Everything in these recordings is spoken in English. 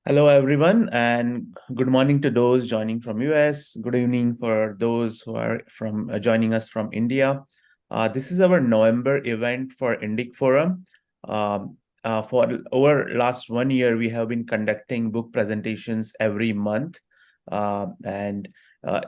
Hello, everyone, and good morning to those joining from US. Good evening for those who are from joining us from India. This is our November event for Indic Forum. For over last 1 year, we have been conducting book presentations every month, and uh,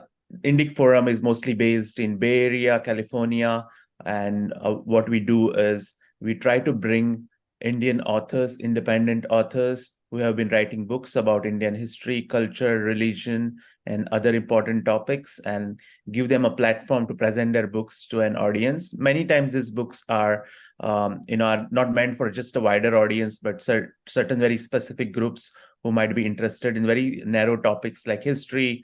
Indic Forum is mostly based in Bay Area, California, and what we do is we try to bring Indian authors, independent authors who have been writing books about Indian history, culture, religion, and other important topics, and give them a platform to present their books to an audience. Many times, these books are not meant for just a wider audience, but certain very specific groups who might be interested in very narrow topics like history,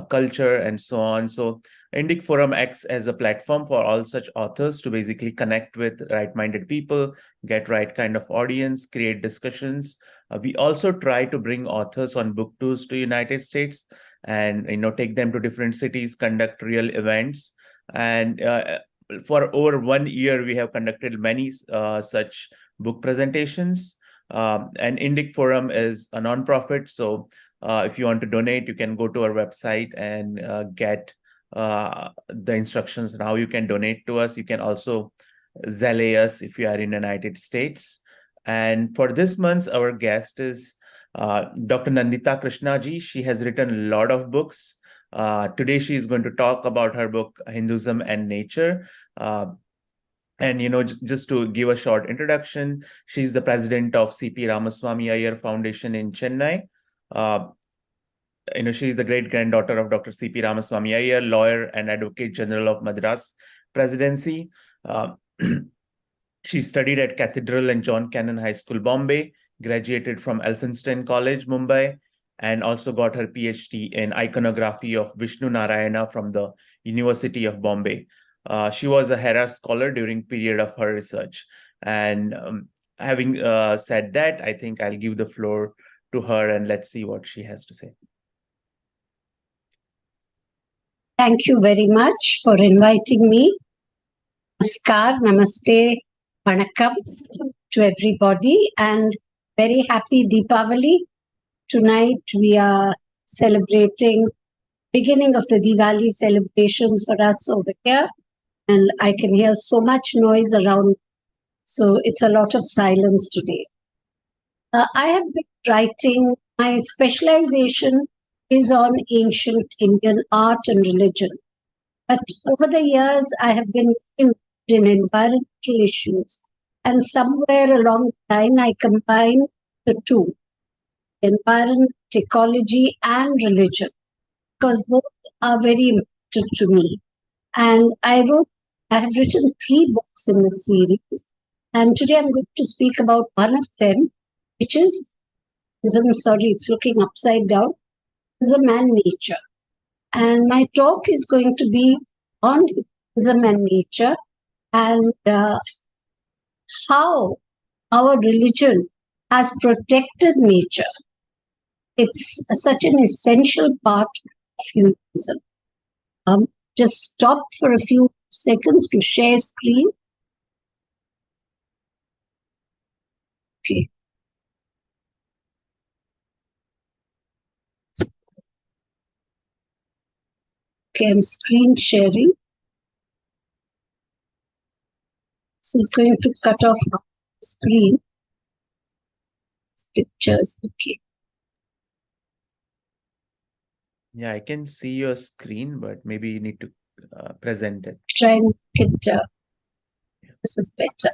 culture, and so on. So Indic Forum acts as a platform for all such authors to basically connect with right-minded people, get right kind of audience, create discussions. We also try to bring authors on book tours to United States and take them to different cities, conduct real events. And for over 1 year, we have conducted many such book presentations. And Indic Forum is a nonprofit, so if you want to donate, you can go to our website and get the instructions on how you can donate to us. You can also Zelle us if you are in the United States. And for this month, our guest is Dr. Nanditha Krishna ji. She has written a lot of books. Today, she is going to talk about her book, Hinduism and Nature. And just to give a short introduction, she's the president of CP Ramaswamy Iyer Foundation in Chennai. Uh, she's the great granddaughter of Dr. CP Ramaswamy Iyer, lawyer and advocate general of Madras Presidency. Uh, she studied at Cathedral and John Cannon High School, Bombay, graduated from Elphinstone College, Mumbai, and also got her PhD in iconography of Vishnu Narayana from the University of Bombay. She was a Hera scholar during period of her research. And having said that, I think I'll give the floor to her and let's see what she has to say. Thank you very much for inviting me. Namaskar, namaste, vanakkam to everybody, and very happy Deepavali. Tonight we are celebrating beginning of the Diwali celebrations for us over here, and I can hear so much noise around, so it's a lot of silence today. I have been writing, my specialization is on ancient Indian art and religion. But over the years, I have been involved in environmental issues. And somewhere along the line, I combine the two, environment, ecology, and religion, because both are very important to me. And I have written 3 books in this series. And today I'm going to speak about one of them, which is, I'm sorry, it's looking upside down, Hinduism and nature. And my talk is going to be on Hinduism and nature and how our religion has protected nature. It's such an essential part of Hinduism. Just stop for a few seconds to share screen. Okay. Okay, I'm screen sharing. This is going to cut off the screen. Pictures, okay. Yeah, I can see your screen, but maybe you need to present it. Try and get this is better.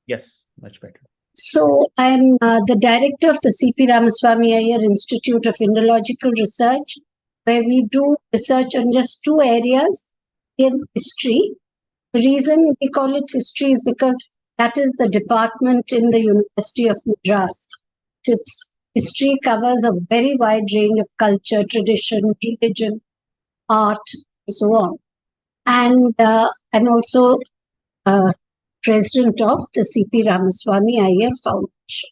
Yes, much better. So I'm the director of the CP Ramaswamy Iyer Institute of Indological Research, where we do research on just 2 areas in history. The reason we call it history is because that is the department in the University of Madras. Its history covers a very wide range of culture, tradition, religion, art, and so on. And I'm also president of the CP Ramaswamy Iyer Foundation.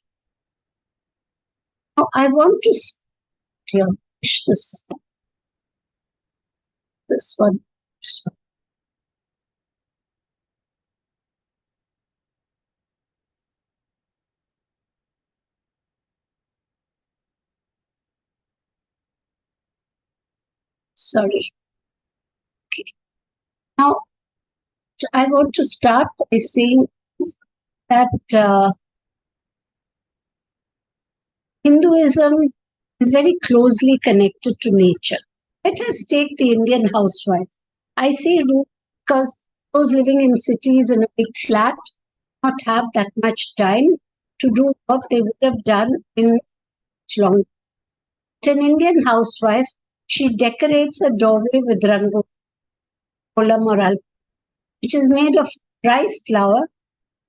Now, I want to push this one. Sorry. Okay. Now, I want to start by saying that Hinduism is very closely connected to nature. Let us take the Indian housewife. I say root because those living in cities in a big flat not have that much time to do what they would have done in much longer. But an Indian housewife, she decorates a doorway with rangoli, kolam or alp, which is made of rice flour.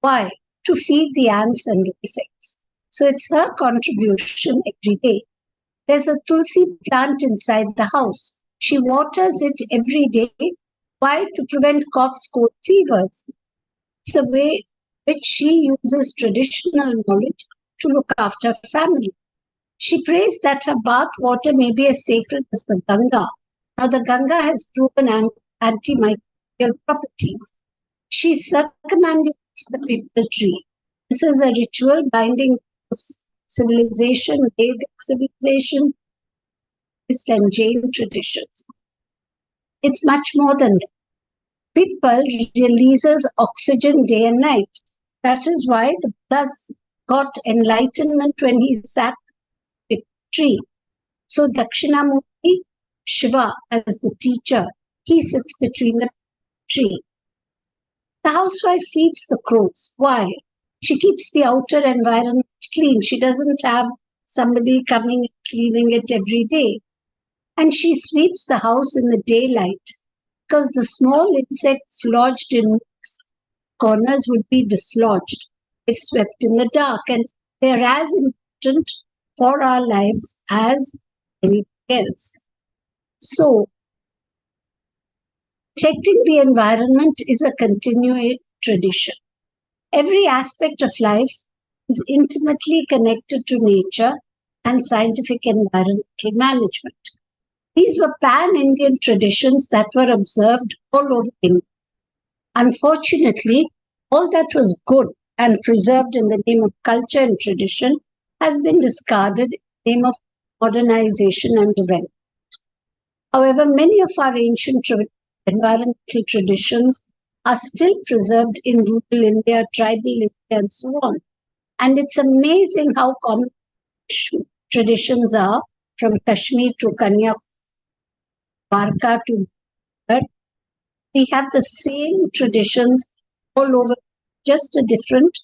Why? To feed the ants and insects. So it's her contribution every day. There's a tulsi plant inside the house. She waters it every day. Why? To prevent coughs, cold, fevers. It's a way which she uses traditional knowledge to look after family. She prays that her bath water may be as sacred as the Ganga. Now, the Ganga has proven antimicrobial properties. She circumambulates the maple tree. This is a ritual binding civilization, Vedic civilization, Buddhist and Jain traditions. It's much more than that. People releases oxygen day and night. That is why the Buddha got enlightenment when he sat with a tree. So Dakshinamurti, Shiva as the teacher, he sits between the tree. The housewife feeds the crows. Why? She keeps the outer environment clean. She doesn't have somebody coming and cleaning it every day. And she sweeps the house in the daylight because the small insects lodged in nooks, corners would be dislodged if swept in the dark. And they are as important for our lives as anything else. So, protecting the environment is a continuing tradition. Every aspect of life is intimately connected to nature and scientific environmental management. These were pan-Indian traditions that were observed all over India. Unfortunately, all that was good and preserved in the name of culture and tradition has been discarded in the name of modernization and development. However, many of our ancient environmental traditions are still preserved in rural India, tribal India, and so on. And it's amazing how common traditions are from Kashmir to Kanyakumari, Dwarka to Bharat. We have the same traditions all over, just a different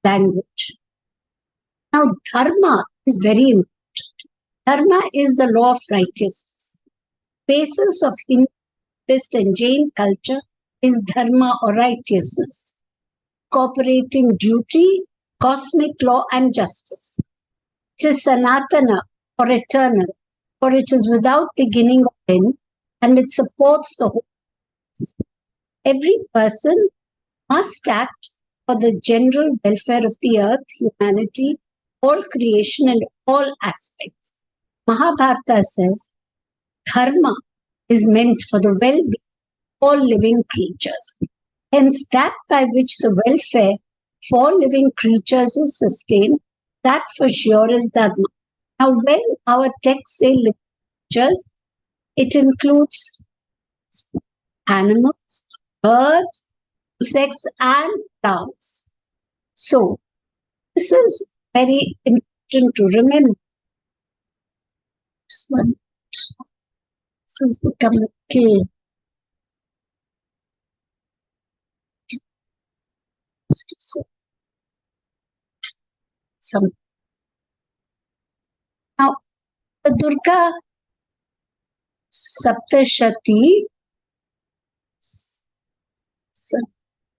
language. Now, dharma is very important. Dharma is the law of righteousness. Basis of Hindu, Buddhist, and Jain culture is dharma or righteousness, incorporating duty, cosmic law, and justice. It is sanatana or eternal, for it is without beginning or end, and it supports the whole. Every person must act for the general welfare of the earth, humanity, all creation, and all aspects. Mahabharata says dharma is meant for the well-being of all living creatures. Hence, that by which the welfare for living creatures is sustained, that for sure is dharma. Now, when our texts say living creatures, it includes animals, birds, insects, and plants. So, this is very important to remember. This one, this has become a kill. Some. Now, the Durga Saptashati,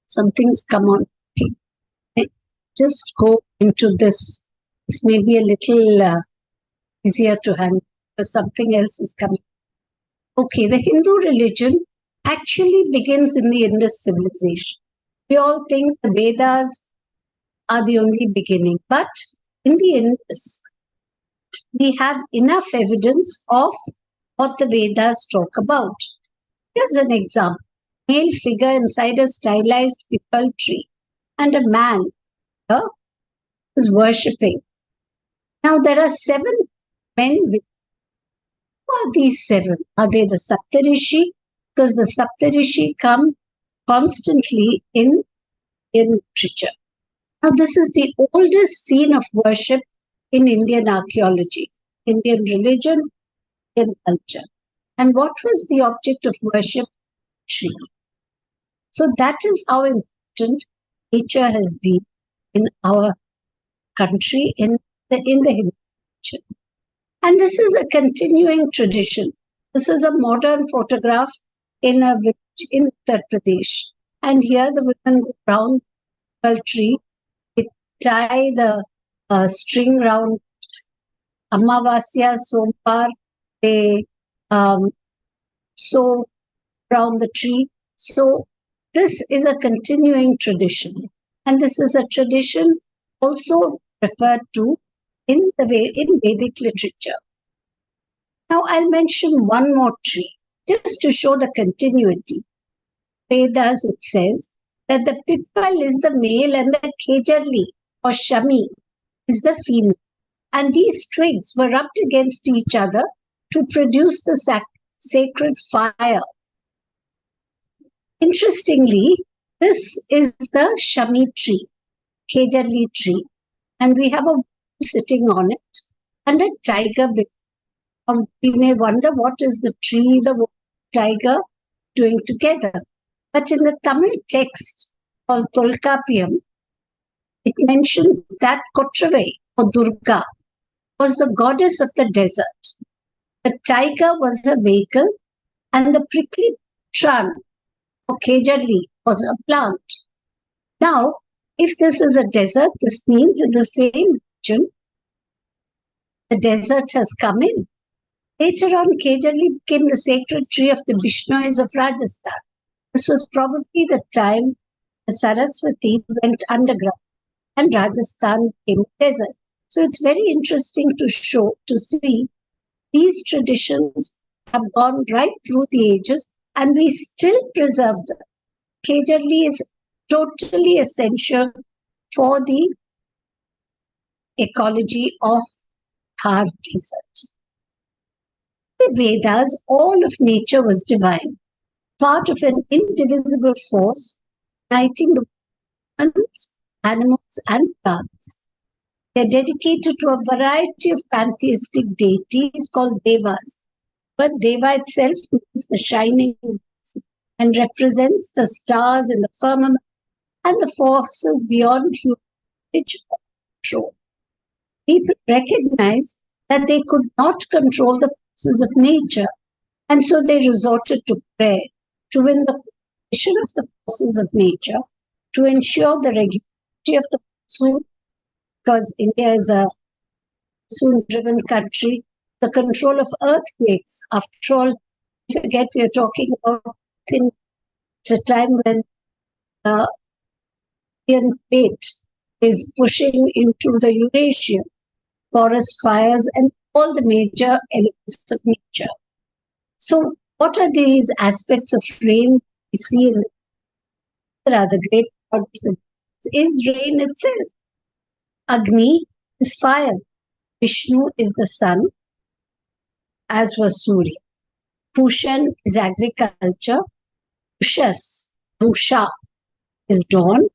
something's come on. Okay. Just go into this. This may be a little easier to handle because something else is coming. Okay, the Hindu religion actually begins in the Indus civilization. We all think the Vedas are the only beginning, but in the Indus, we have enough evidence of what the Vedas talk about. Here's an example. Male figure inside a stylized pipal tree and a man is worshipping. Now there are 7 men with are these seven? Are they the Saptarishi? Because the Saptarishi come constantly in literature. Now, this is the oldest scene of worship in Indian archaeology, Indian religion, Indian culture. And what was the object of worship? Tree. So that is how important nature has been in our country, in the Hindu religion. And this is a continuing tradition. This is a modern photograph in a village in Uttar Pradesh. And here the women go round the tree, they tie the string round Amavasya, Sompar, they sew around the tree. So this is a continuing tradition. And this is a tradition also referred to in Vedic literature. Now I'll mention one more tree, just to show the continuity. Vedas, it says that the pipal is the male and the kejarli or shami is the female. And these twigs were rubbed against each other to produce the sacred fire. Interestingly, this is the shami tree, kejarli tree, and we have a sitting on it and a tiger. We may wonder what is the tree, the tiger doing together. But in the Tamil text called Tolkappiyam, it mentions that Kottravai or Durga was the goddess of the desert. The tiger was a vehicle and the prickly tran or kejarli was a plant. Now, if this is a desert, this means in the same region, the desert has come in. Later on, kejarli became the sacred tree of the Bishnois of Rajasthan. This was probably the time the Saraswati went underground and Rajasthan became a desert. So it's very interesting to see these traditions have gone right through the ages and we still preserve them. Kejarli is totally essential for the ecology of Thar desert. The Vedas, all of nature was divine, part of an indivisible force uniting the humans, animals, and plants. They are dedicated to a variety of pantheistic deities called devas, but deva itself means the shining and represents the stars in the firmament and the forces beyond human control. People recognize that they could not control the forces of nature, and so they resorted to prayer to win the cooperation of the forces of nature, to ensure the regularity of the monsoon, because India is a monsoon-driven country, the control of earthquakes. After all, don't forget we are talking about in a time when the Indian plate is pushing into the Eurasian, forest fires, and all the major elements of nature. So, what are these aspects of rain we see in the great part of the is rain itself? Agni is fire. Vishnu is the sun, as was Surya. Pushan is agriculture. Ushas, Rusha, is dawn.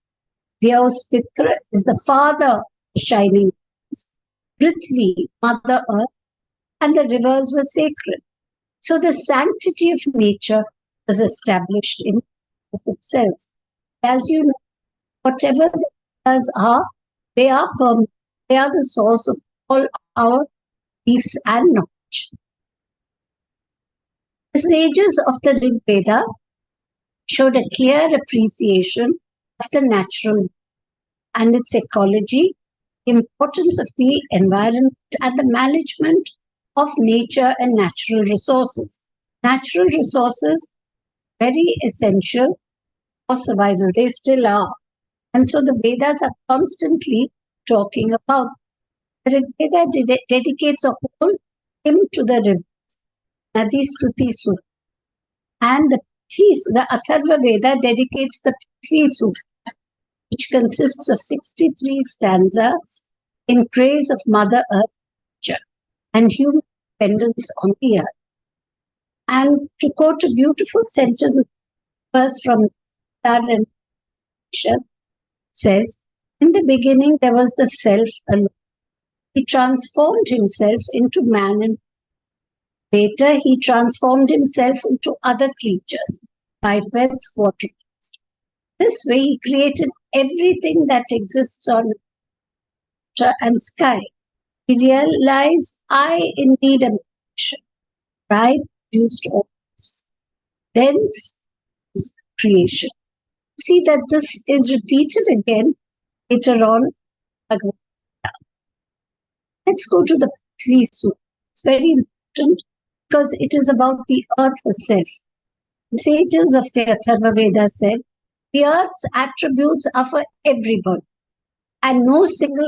Vyauspitra is the father, shining. Prithvi, Mother Earth, and the rivers were sacred. So the sanctity of nature was established in themselves. As you know, whatever the rivers are, they are permanent. They are the source of all our beliefs and knowledge. The sages of the Rig Veda showed a clear appreciation of the natural and its ecology, importance of the environment and the management of nature and natural resources. Natural resources, very essential for survival. They still are. And so the Vedas are constantly talking about. The Rig Veda dedicates a whole hymn to the rivers, Nadi Stuti Sutta. And the Atharva Veda dedicates the Prithvi Sutta, which consists of 63 stanzas in praise of Mother Earth and human dependence on the earth. And to quote a beautiful sentence verse from Nanditha Krishna, says, "In the beginning there was the self alone. He transformed himself into man, and later he transformed himself into other creatures, bipeds, quadrupeds. This way he created everything that exists on water and sky. He realized, I indeed am creation. I produced all this. Then creation." See that this is repeated again later on. Let's go to the Prithvi Sutra. It's very important because it is about the earth herself. The sages of the Atharva Veda said, the earth's attributes are for everybody, and no single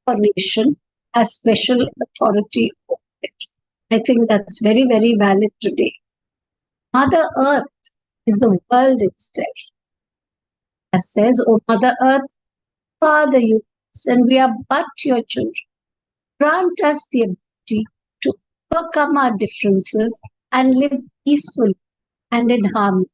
nation has special authority over it. I think that's very, very valid today. Mother Earth is the world itself. As says, O Mother Earth, you are the universe, and we are but your children. Grant us the ability to overcome our differences and live peacefully and in harmony.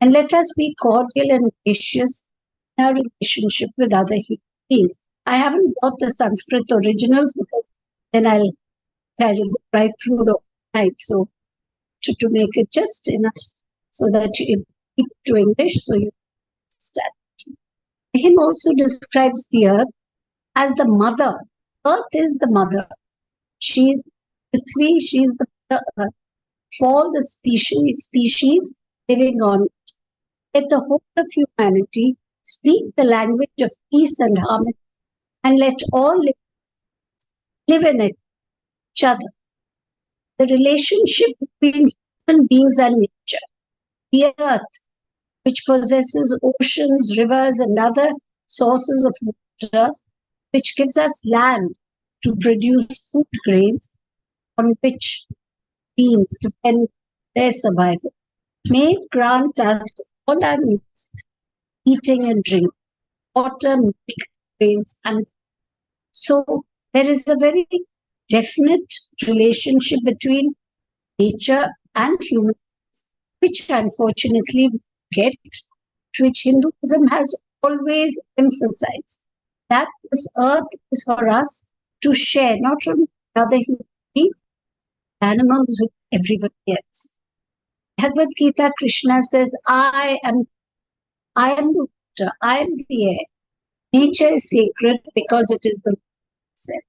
And let us be cordial and gracious in our relationship with other human beings. I haven't got the Sanskrit originals because then I'll go right through the night. So to make it just enough so that you keep it to English so you understand. The hymn also describes the earth as the mother. Earth is the mother. She's Prithvi, she's the mother earth for all the species living on it. Let the whole of humanity speak the language of peace and harmony, and let all live in each other. The relationship between human beings and nature, the earth, which possesses oceans, rivers, and other sources of water, which gives us land to produce food grains on which beings depend their survival. May it grant us all our needs, eating and drinking, water, milk, grains, and food. So there is a very definite relationship between nature and humans, which unfortunately we get, which Hinduism has always emphasized, that this earth is for us to share, not only with other human beings, animals, with everybody else. Bhagavad Gita, Krishna says, I am the water, I am the air. Nature is sacred because it is the self.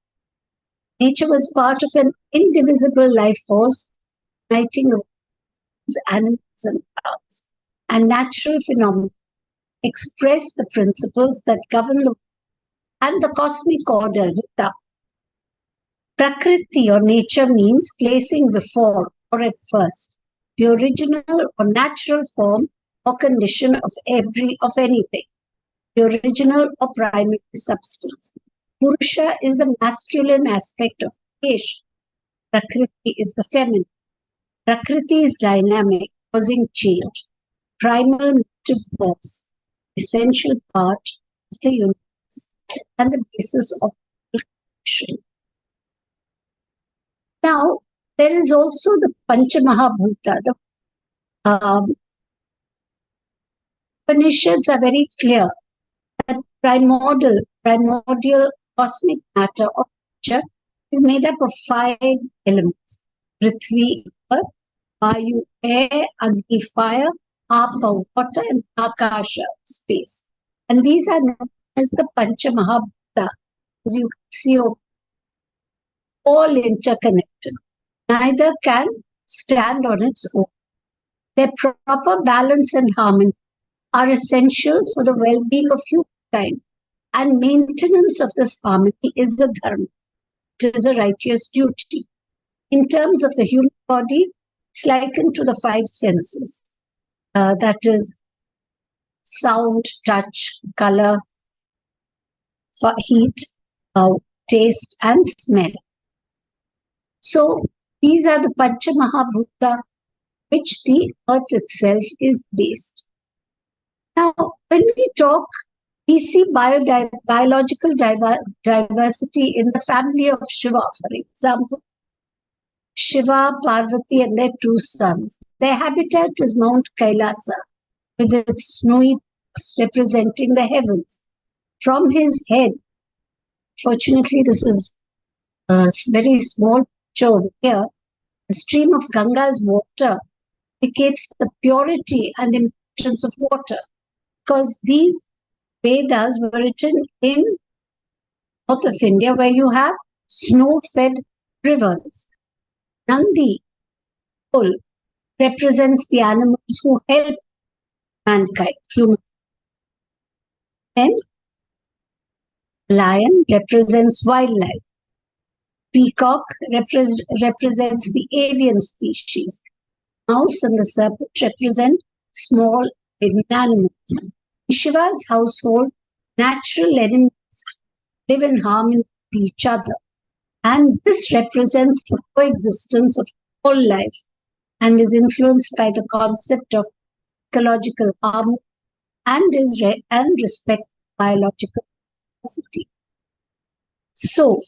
Nature was part of an indivisible life force, uniting animals and plants, and natural phenomena express the principles that govern the and the cosmic order. Prakriti or nature means placing before or at first the original or natural form or condition of anything, the original or primary substance. Purusha is the masculine aspect of creation. Prakriti is the feminine. Prakriti is dynamic, causing change, primal motive force, essential part of the universe, and the basis of creation. Now, there is also the Panchamahabhuta. The Upanishads are very clear that primordial cosmic matter of nature is made up of 5 elements: Prithvi, earth; Vayu, air; Agni, fire; Apa, water; and Akasha, space. And these are known as the Panchamahabhuta. As you can see, all interconnected. Neither can stand on its own. Their proper balance and harmony are essential for the well-being of humankind, and maintenance of this harmony is a dharma. It is a righteous duty. In terms of the human body, it's likened to the 5 senses. That is sound, touch, color, heat, taste, and smell. So these are the Panchamahabhuta, which the earth itself is based. Now, when we talk, we see biological diversity in the family of Shiva, for example. Shiva, Parvati, and their two sons. Their habitat is Mount Kailasa, with its snowy peaks representing the heavens. From his head, fortunately, this is a very small picture over here. The stream of Ganga's water indicates the purity and importance of water, because these Vedas were written in north of India, where you have snow-fed rivers. Nandi bull represents the animals who help mankind, human. Then lion represents wildlife. Peacock represents the avian species. Mouse and the serpent represent small living animals. In Shiva's household, natural enemies live in harmony with each other. And this represents the coexistence of all life and is influenced by the concept of ecological harmony and respect for biological diversity. So,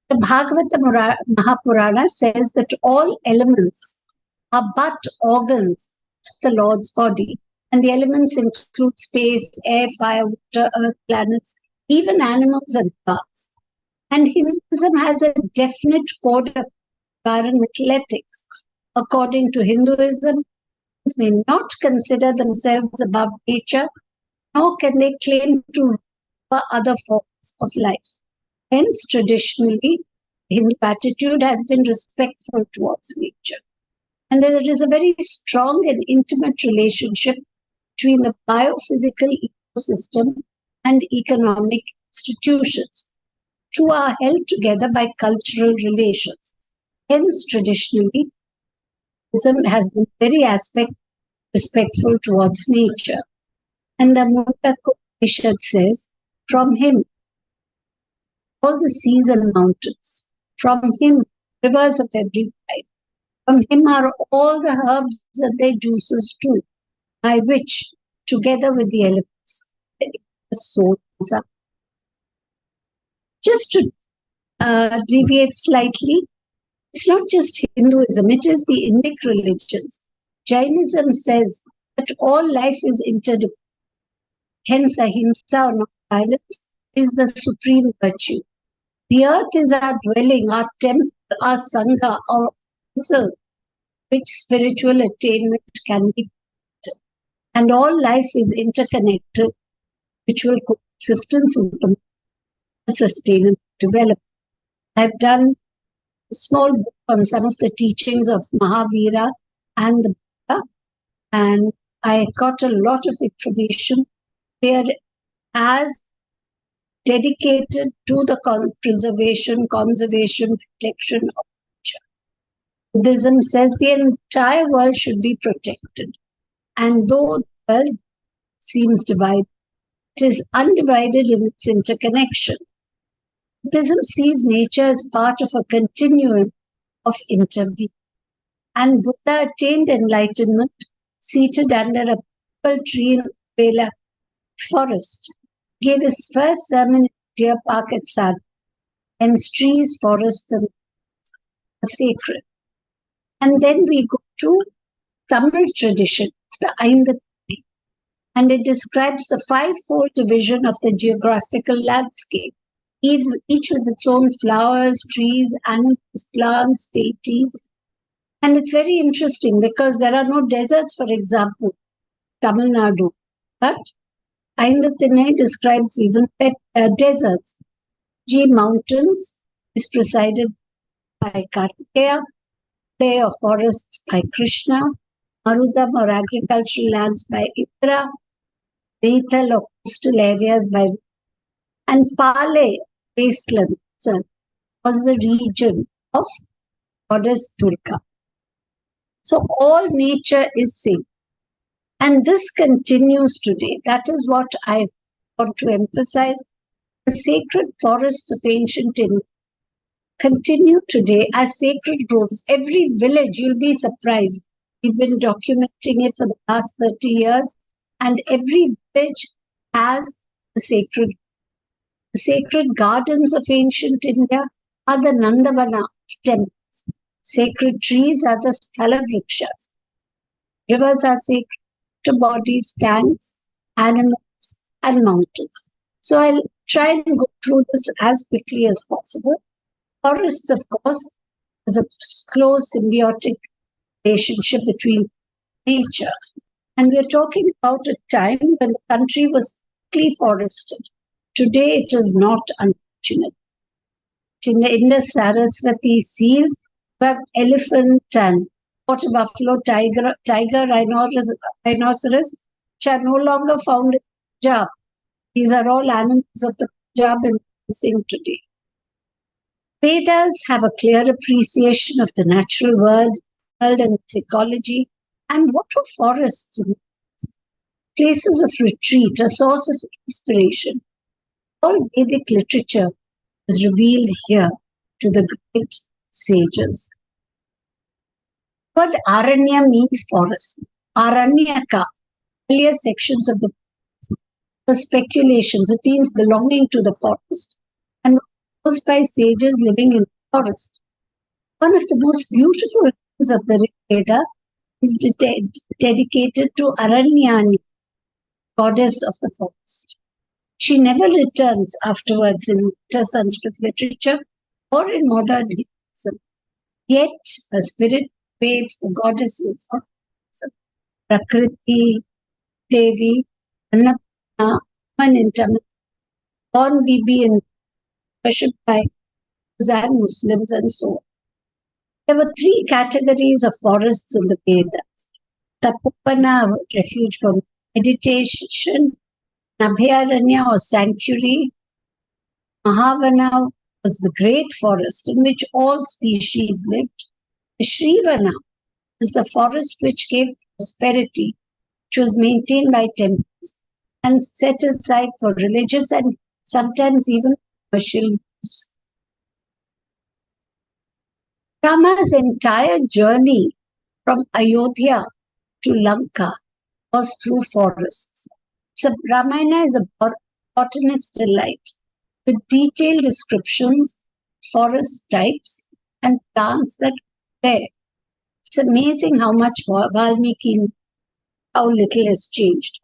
the Bhagavata Mahapurana says that all elements are but organs of the Lord's body. And the elements include space, air, fire, water, earth, planets, even animals and plants. And Hinduism has a definite code of environmental ethics. According to Hinduism, humans may not consider themselves above nature, nor can they claim to rule over other forms of life. Hence, traditionally, the Hindu attitude has been respectful towards nature. And there is a very strong and intimate relationship between the biophysical ecosystem and economic institutions. Two are held together by cultural relations. Hence, traditionally, Buddhism has been very respectful towards nature. And the Mundaka Upanishad says, from him, all the seas and mountains, from him, rivers of every type, from him are all the herbs and their juices too, by which, together with the elements, the soul is up. Just to deviate slightly, it's not just Hinduism, it is the Indic religions. Jainism says that all life is interdependent. Hence, ahimsa or non-violence is the supreme virtue. The earth is our dwelling, our temple, our sangha, our vessel, which spiritual attainment can be. And all life is interconnected. Spiritual coexistence is the sustainable development. I've done a small book on some of the teachings of Mahavira and the Buddha, and I got a lot of information there as dedicated to the preservation, conservation, protection of nature. Buddhism says the entire world should be protected. And though the world seems divided, it is undivided in its interconnection. Buddhism sees nature as part of a continuum of interbeing. And Buddha attained enlightenment seated under a peepal tree in Vela forest. He gave his first sermon in Deer Park at Sadhu. Hence, trees, forests, and are sacred. And then we go to Tamil tradition, the Aindathanai, and it describes the five-fold division of the geographical landscape, each with its own flowers, trees, animals, plants, deities. And it's very interesting because there are no deserts, for example, Tamil Nadu, but Aindathanai describes even deserts. G Mountains is presided by Kartikeya, play of forests by Krishna, Marudam or agricultural lands by Indra, Bethel or coastal areas by, and Pale, wasteland, was the region of goddess Durga. So all nature is same. And this continues today. That is what I want to emphasize. The sacred forests of ancient India continue today as sacred groves. Every village, you'll be surprised. We've been documenting it for the past 30 years, and every village has the sacred. The sacred gardens of ancient India are the Nandavana temples. Sacred trees are the sthala vrikshas. Rivers are sacred to bodies, tanks, animals, and mountains. So I'll try and go through this as quickly as possible. Forests, of course, is a close symbiotic relationship between nature. And we're talking about a time when the country was thickly forested. Today it is not, unfortunate. In the Indus Saraswati seas, you have elephant and water buffalo, tiger, rhinoceros, which are no longer found in Punjab. These are all animals of the Punjab and missing today. Vedas have a clear appreciation of the natural world and its ecology, and what are forests? Places of retreat, a source of inspiration. All Vedic literature is revealed here to the great sages. The word Aranya means forest. Aranyaka, earlier sections of the speculations, it means belonging to the forest and composed by sages living in the forest. One of the most beautiful hymns of the Rig Veda is dedicated to Aranyani, goddess of the forest. She never returns afterwards in later Sanskrit literature or in modern Hinduism. Yet her spirit pervades the goddesses of Prakriti, Devi, Annapurna, Woman in Tamil, Born Bibi and worshipped by Jews and Muslims and so on. There were three categories of forests in the Vedas. Tapopana, refuge from meditation, Nabhyaranya or sanctuary, Mahavana was the great forest in which all species lived. Shrivana was the forest which gave prosperity, which was maintained by temples and set aside for religious and sometimes even commercial use. Rama's entire journey from Ayodhya to Lanka was through forests. So Ramayana is a botanist's delight with detailed descriptions, forest types, and plants that were there. It's amazing how much Valmiki, how little has changed.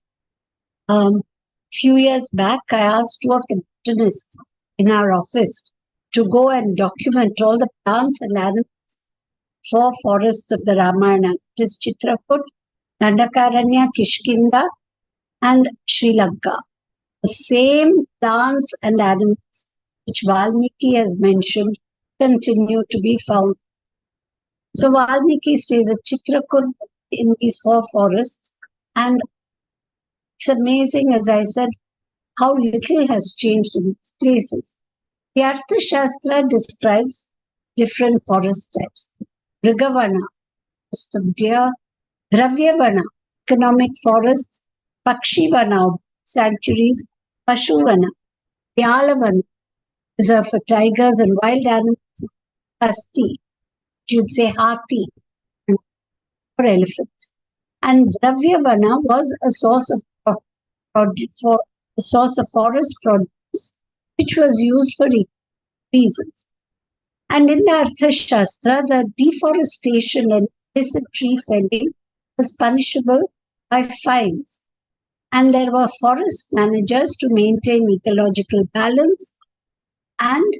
Few years back, I asked two of the botanists in our office to go and document all the plants and animals for forests of the Ramayana. It is Chitrakoot, Dandakaranya, Kishkinda, and Sri Lanka. The same plants and animals which Valmiki has mentioned continue to be found. So Valmiki stays at Chitrakoot in these four forests, and it's amazing, as I said, how little has changed in these places. The Artha Shastra describes different forest types. Rigavana, forest of deer, Dravyavana, economic forests, Pakshivana, sanctuaries, Pashuvana, Vyalavana, reserve for tigers and wild animals, Asti, you'd say Hathi, or elephants. And Dravyavana was a source of forest produce, which was used for reasons. And in the Artha Shastra, the deforestation and illicit tree felling was punishable by fines. And there were forest managers to maintain ecological balance and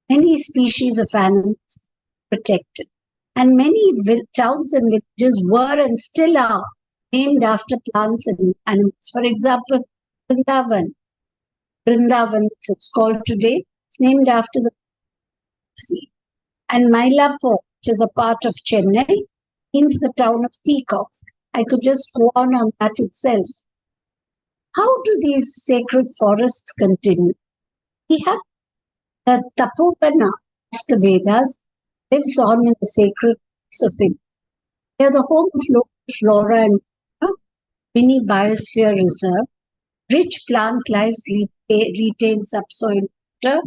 many species of animals protected. And many towns and villages were and still are named after plants and animals. For example, Vrindavan, it's called today, it's named after the sea. And Mylapore, which is a part of Chennai, means the town of peacocks. I could just go on that itself. How do these sacred forests continue? We have the Tapopana of the Vedas lives on in the sacred place of India. They are the home of local flora and mini biosphere reserve. Rich plant life retains subsoil water.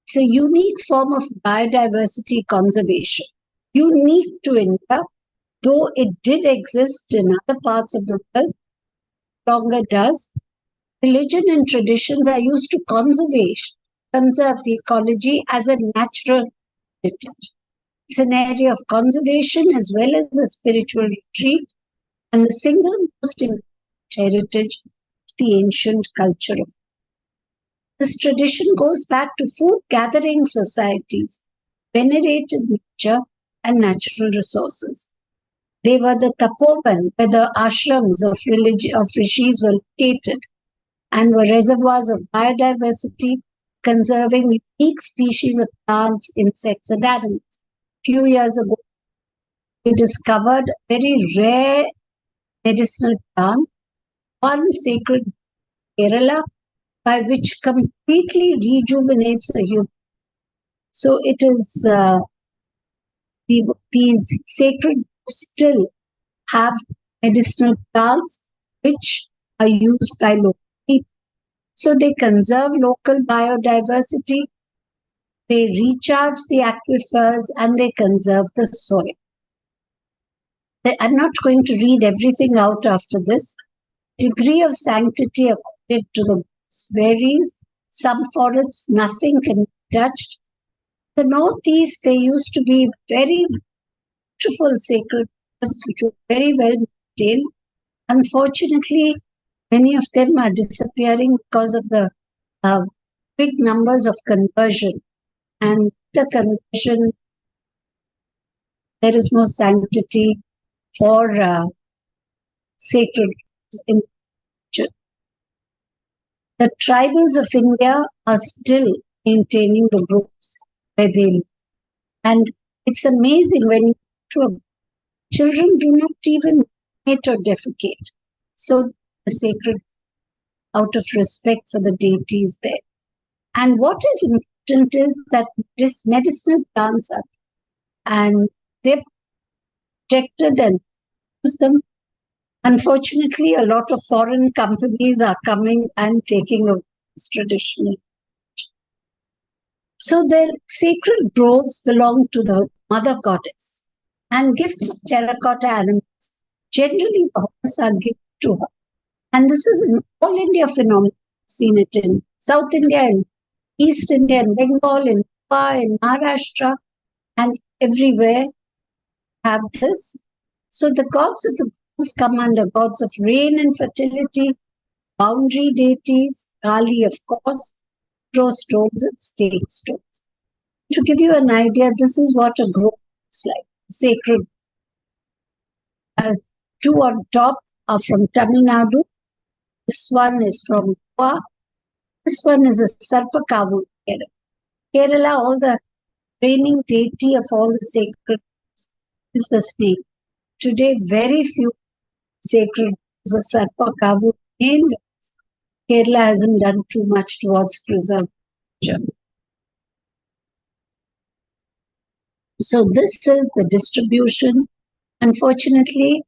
It's a unique form of biodiversity conservation. Unique to India, though it did exist in other parts of the world, longer does. Religion and traditions are used to conserve the ecology as a natural heritage. It's an area of conservation as well as a spiritual retreat and the single most important heritage of the ancient culture of. This tradition goes back to food gathering societies, venerated nature and natural resources. They were the tapovan, where the ashrams of rishis were located, and were reservoirs of biodiversity, conserving unique species of plants, insects, and animals. Few years ago, we discovered a very rare medicinal plant, one sacred Kerala, by which completely rejuvenates a human. So it is these sacred still have medicinal plants which are used by local people. So they conserve local biodiversity, they recharge the aquifers, and they conserve the soil. I'm not going to read everything out after this. Degree of sanctity according to the books varies. Some forests, nothing can be touched. The northeast, there used to be very beautiful sacred forests which were very well maintained. Unfortunately, many of them are disappearing because of the big numbers of conversion. And the conversion, there is no sanctity for sacred in nature. The tribals of India are still maintaining the groves where they live. And it's amazing when children do not even eat or defecate. So the sacred, out of respect for the deities there. And what is important is that this medicinal plants are, and they're protected and use them. Unfortunately, a lot of foreign companies are coming and taking over this traditional. So their sacred groves belong to the mother goddess, and gifts of terracotta animals, generally the horse, are given to her. And this is an all India phenomenon. I've seen it in South India, in East India, in Bengal, in Goa, in Maharashtra, and everywhere have this. So the gods of the groves come under gods of rain and fertility, boundary deities, Kali, of course, throw stones and stake stones. To give you an idea, this is what a grove looks like, sacred. Two on top are from Tamil Nadu. This one is from Goa. This one is a Sarpakavu Kerala. Kerala, all the reigning deity of all the sacred is the snake. Today, very few sacred Sarpakavu remain. Kerala hasn't done too much towards preservation. So this is the distribution. Unfortunately,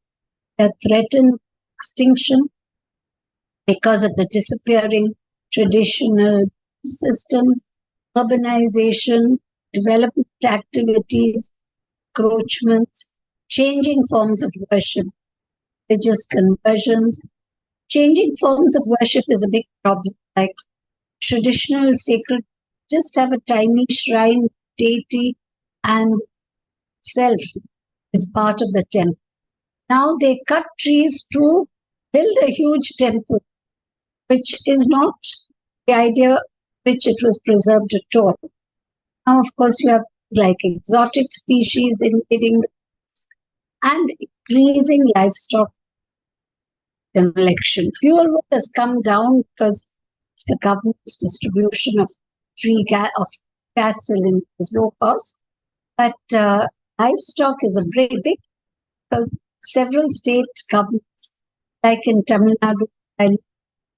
they threatened extinction because of the disappearing traditional systems, urbanization, development activities, encroachments, changing forms of worship, religious conversions. Changing forms of worship is a big problem. Like traditional sacred, just have a tiny shrine deity and self is part of the temple. Now they cut trees to build a huge temple, which is not the idea which it was preserved at all. Now, of course, you have like exotic species invading and increasing livestock collection. Fuel wood has come down because of the government's distribution of free gas cylinders, low cost. But livestock is a very big, because several state governments, like in Tamil Nadu,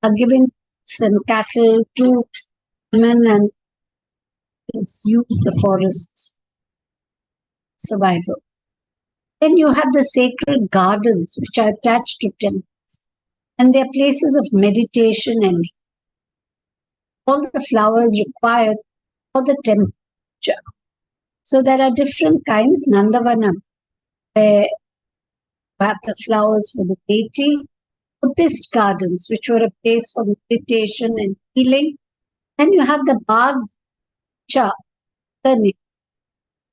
are giving some cattle to women and use the forests survival. Then you have the sacred gardens, which are attached to temples, and they're places of meditation and all the flowers required for the temperature. So there are different kinds. Nandavanam, where you have the flowers for the deity. Buddhist gardens, which were a place for meditation and healing. Then you have the Bagh, which are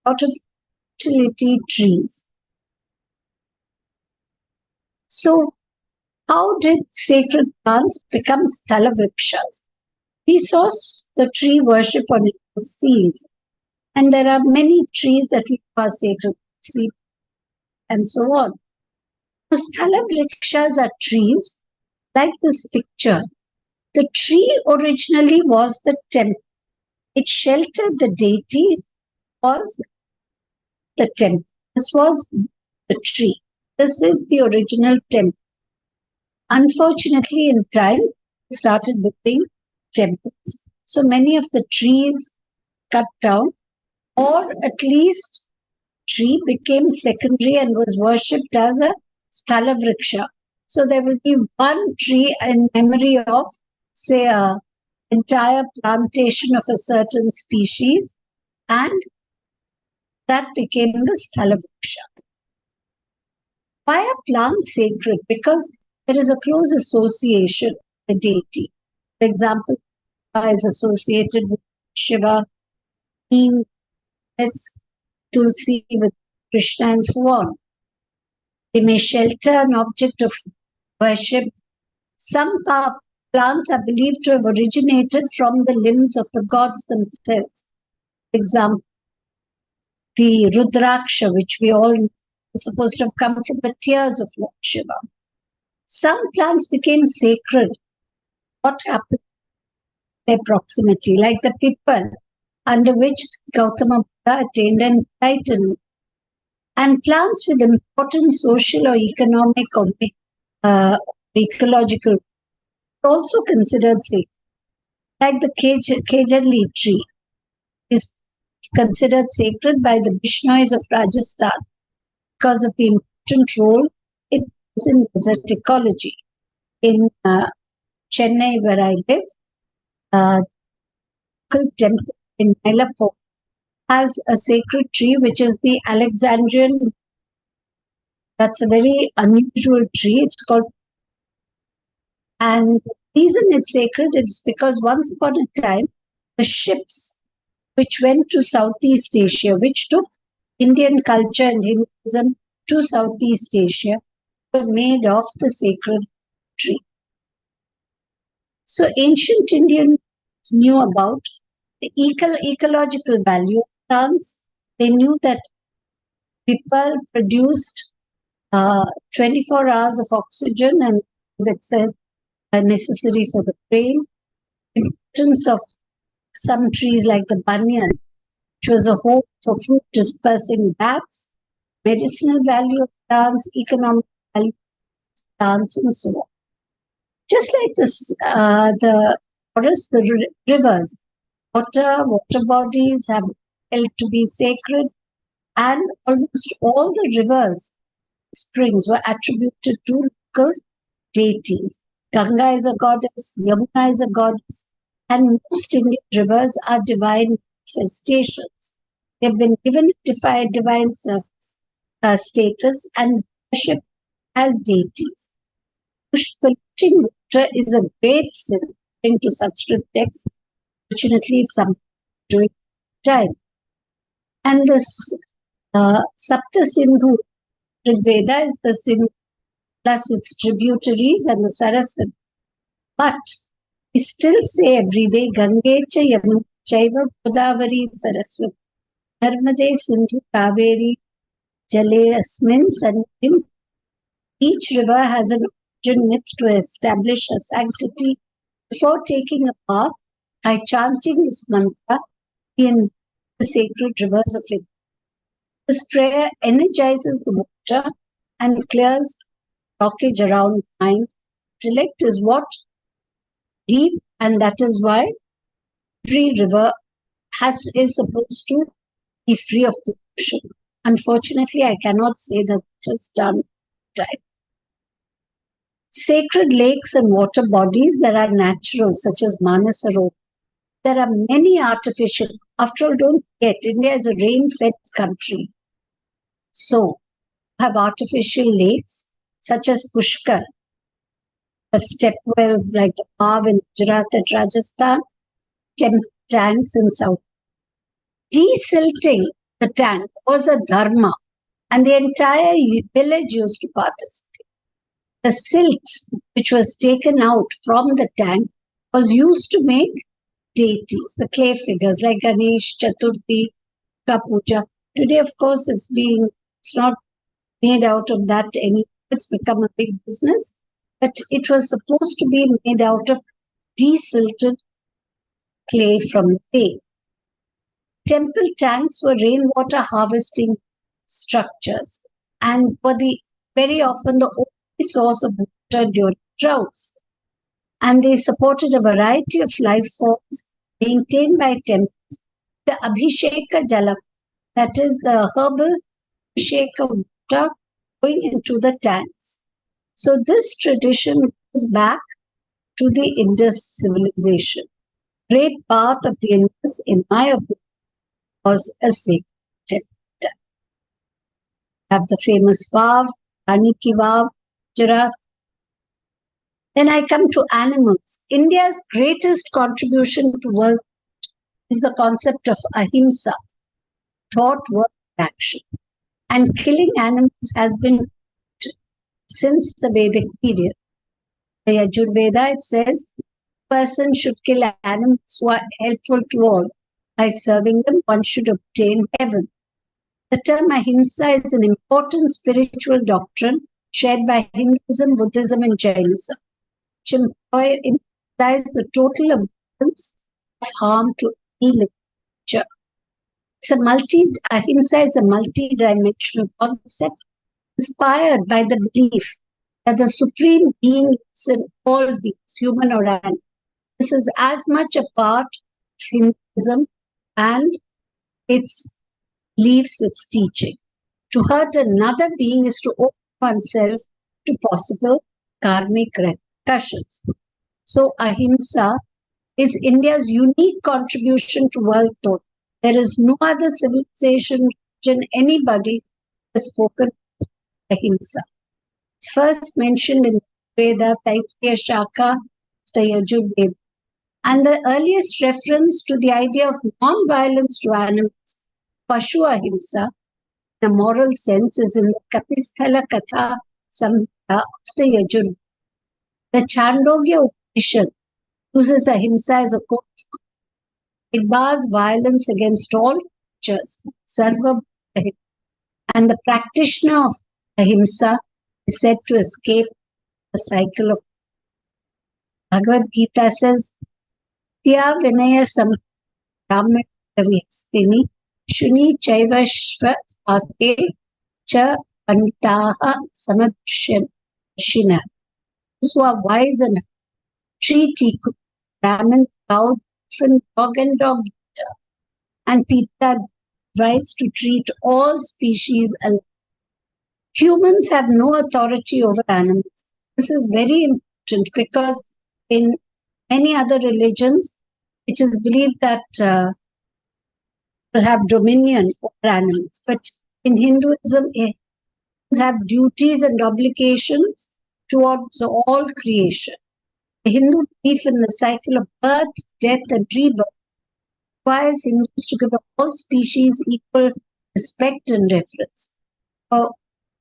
out of utility trees. So, how did sacred plants become sthala vrikshas? We saw the tree worship on its seeds, and there are many trees that we are sacred, seed, and so on. So, sthala vrikshas are trees like this picture. The tree originally was the temple. It sheltered the deity, was the temple. This was the tree. This is the original temple. Unfortunately, in time, it started building temples. So many of the trees cut down, or at least tree became secondary and was worshipped as a sthala vriksha. So there will be one tree in memory of, say, a entire plantation of a certain species, and that became the sthala vriksha. Why are plants sacred? Because there is a close association with the deity. For example, is associated with Shiva, Neem, Tulsi with Krishna, and so on. They may shelter an object of worship. Some plants are believed to have originated from the limbs of the gods themselves. For example, the Rudraksha, which we all know, is supposed to have come from the tears of Lord Shiva. Some plants became sacred. What happened? Their proximity, like the pipal, under which Gautama Buddha attained enlightenment. And plants with important social or economic or ecological are also considered sacred. Like the Kejarli tree is considered sacred by the Bishnois of Rajasthan because of the important role it plays in desert ecology. In Chennai, where I live, temple in Mylapore has a sacred tree, which is the Alexandrian. That's a very unusual tree. It's called, and the reason it's sacred is because once upon a time, the ships which went to Southeast Asia, which took Indian culture and Hinduism to Southeast Asia, were made of the sacred tree. So ancient Indians knew about the ecological value of plants. They knew that people produced 24 hours of oxygen and was necessary for the brain. Importance of some trees like the banyan, which was a hope for fruit dispersing bats, medicinal value of plants, economic value of plants, and so on. Just like this, the forests, the rivers, water bodies have held to be sacred, and almost all the rivers, springs were attributed to local deities. Ganga is a goddess, Yamuna is a goddess, and most Indian rivers are divine manifestations. They've been given divine status and worship as deities. Polluting water is a great sin to Sanskrit texts. Fortunately, it's something doing time. And this Sapta Sindhu Rigveda is the Sindhu plus its tributaries and the Saraswati. But we still say every day, Gange cha Yamuna chaiva Godavari Saraswati Narmade Sindhu Kaveri Jale Asmin Santim. Each river has an origin myth to establish a sanctity. Before taking a bath, by chanting this mantra in the sacred rivers of India. This prayer energizes the water and clears blockage around the mind. Intellect is what we believe, and that is why every river is supposed to be free of pollution. Unfortunately, I cannot say that it is done right. Sacred lakes and water bodies that are natural, such as Manasarovar. There are many artificial. After all, don't forget, India is a rain-fed country. So, you have artificial lakes, such as Pushkar, of step wells like the Pav in Gujarat and Rajasthan, tanks in South. Desilting the tank was a dharma, and the entire village used to participate. The silt which was taken out from the tank was used to make deities, the clay figures like Ganesh, Chaturthi, Puja. Today, of course, it's not made out of that anymore. It's become a big business. But it was supposed to be made out of desilted clay from the lake. Temple tanks were rainwater harvesting structures and were very often the only source of water during droughts. And they supported a variety of life forms maintained by temples. The Abhisheka Jalam, that is the herbal Abhisheka water going into the tanks. So this tradition goes back to the Indus civilization. Great part of the Indus, in my opinion, was a sacred temple. Have the famous Vav, Rani Ki Vav, Gujarat. Then I come to animals. India's greatest contribution to world is the concept of ahimsa, thought, word, action. And killing animals has been since the Vedic period. The Yajurveda, it says, person should kill animals who are helpful to all. By serving them, one should obtain heaven. The term ahimsa is an important spiritual doctrine shared by Hinduism, Buddhism, and Jainism, which implies the total avoidance of harm to any living creature. Ahimsa is a multi-dimensional concept inspired by the belief that the Supreme Being lives in all beings, human or animal. This is as much a part of Hinduism and its beliefs, its teaching. To hurt another being is to open oneself to possible karmic repercussions. So ahimsa is India's unique contribution to world thought. There is no other civilization, religion, anybody has spoken of ahimsa. It's first mentioned in Veda, Taittiriya Shaka, the Yajurveda. And the earliest reference to the idea of non-violence to animals, Pashu Ahimsa, in a moral sense, is in the Kapisthala Katha Samhita of the Yajurveda. The Chandogya Upanishad uses ahimsa as a code. It bars violence against all creatures, Sarva Bhutah. And the practitioner of ahimsa is said to escape the cycle of. Bhagavad Gita says, Tya Vinaya Brahman Vyastini Shuni Chaivashva Ake Cha Panditaha Samadshina. Those who are wise and treat equal, Brahman, cow, dog, and dog eater. And people are advised to treat all species alike. Humans have no authority over animals. This is very important because in many other religions, it is believed that will have dominion over animals. But in Hinduism, humans have duties and obligations towards all creation. The Hindu belief in the cycle of birth, death, and rebirth requires Hindus to give all species equal respect and reverence.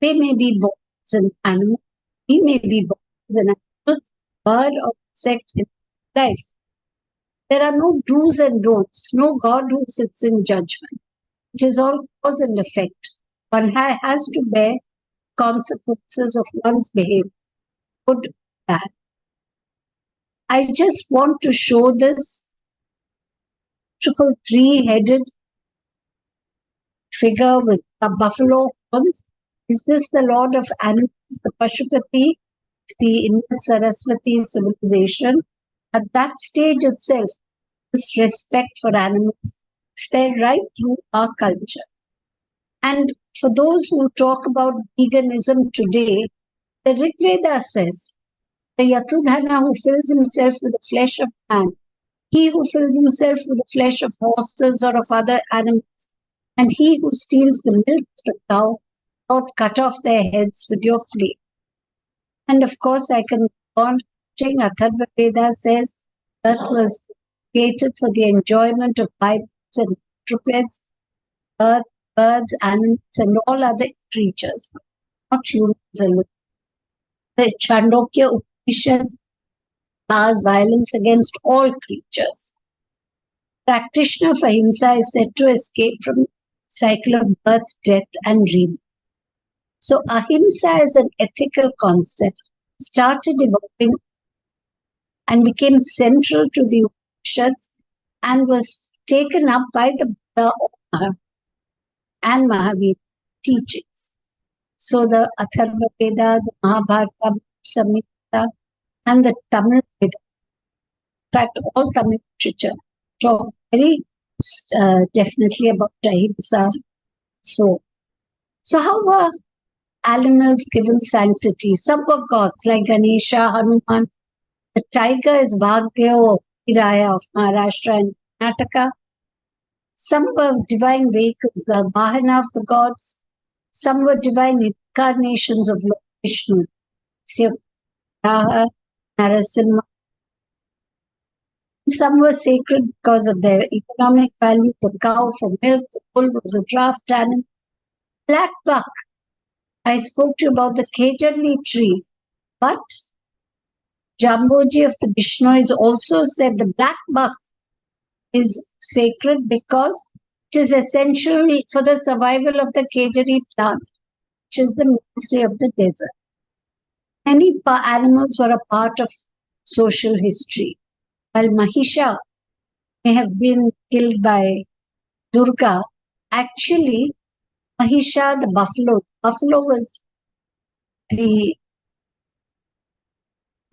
They may be born as an animal, we may be born as an animal, bird, or insect in life. There are no do's and don'ts, no God who sits in judgment. It is all cause and effect. One has to bear consequences of one's behavior, good, bad. I just want to show this beautiful three-headed figure with a buffalo horns. Is this the Lord of Animals, the Pashupati, the Indus Saraswati civilization? At that stage itself, this respect for animals is there right through our culture. And for those who talk about veganism today, the Rig Veda says, the Yatudhana who fills himself with the flesh of man, he who fills himself with the flesh of horses or of other animals, and he who steals the milk of the cow, or cut off their heads with your flame. And of course, I can go on quoting Atharva Veda says, earth was created for the enjoyment of bipeds and quadrupeds. Earth birds, animals, and all other creatures, not humans alone. The Chandogya Upanishad bars violence against all creatures. Practitioner of ahimsa is said to escape from the cycle of birth, death, and rebirth. So ahimsa as an ethical concept started evolving and became central to the Upanishads and was taken up by the Buddha and Mahavir teachings. So the Atharva Veda, the Mahabharata, Samhita, and the Tamil Veda, in fact, all Tamil literature talk very definitely about ahimsa. So how were animals given sanctity? Some were gods like Ganesha, Hanuman. The tiger is Vagdev or Hiraya of Maharashtra and Karnataka. Some were divine vehicles, the Vahana of the gods. Some were divine incarnations of Lord Vishnu, Varaha, Narasimha. Some were sacred because of their economic value. The cow for milk, the bull was a draft animal. Black buck. I spoke to you about the Kejarli tree, but Jamboji of the Bishnois also said the black buck is sacred because it is essential for the survival of the Kejari plant, which is the mainstay of the desert. Many animals were a part of social history. While Mahisha may have been killed by Durga, actually Mahisha, the buffalo was the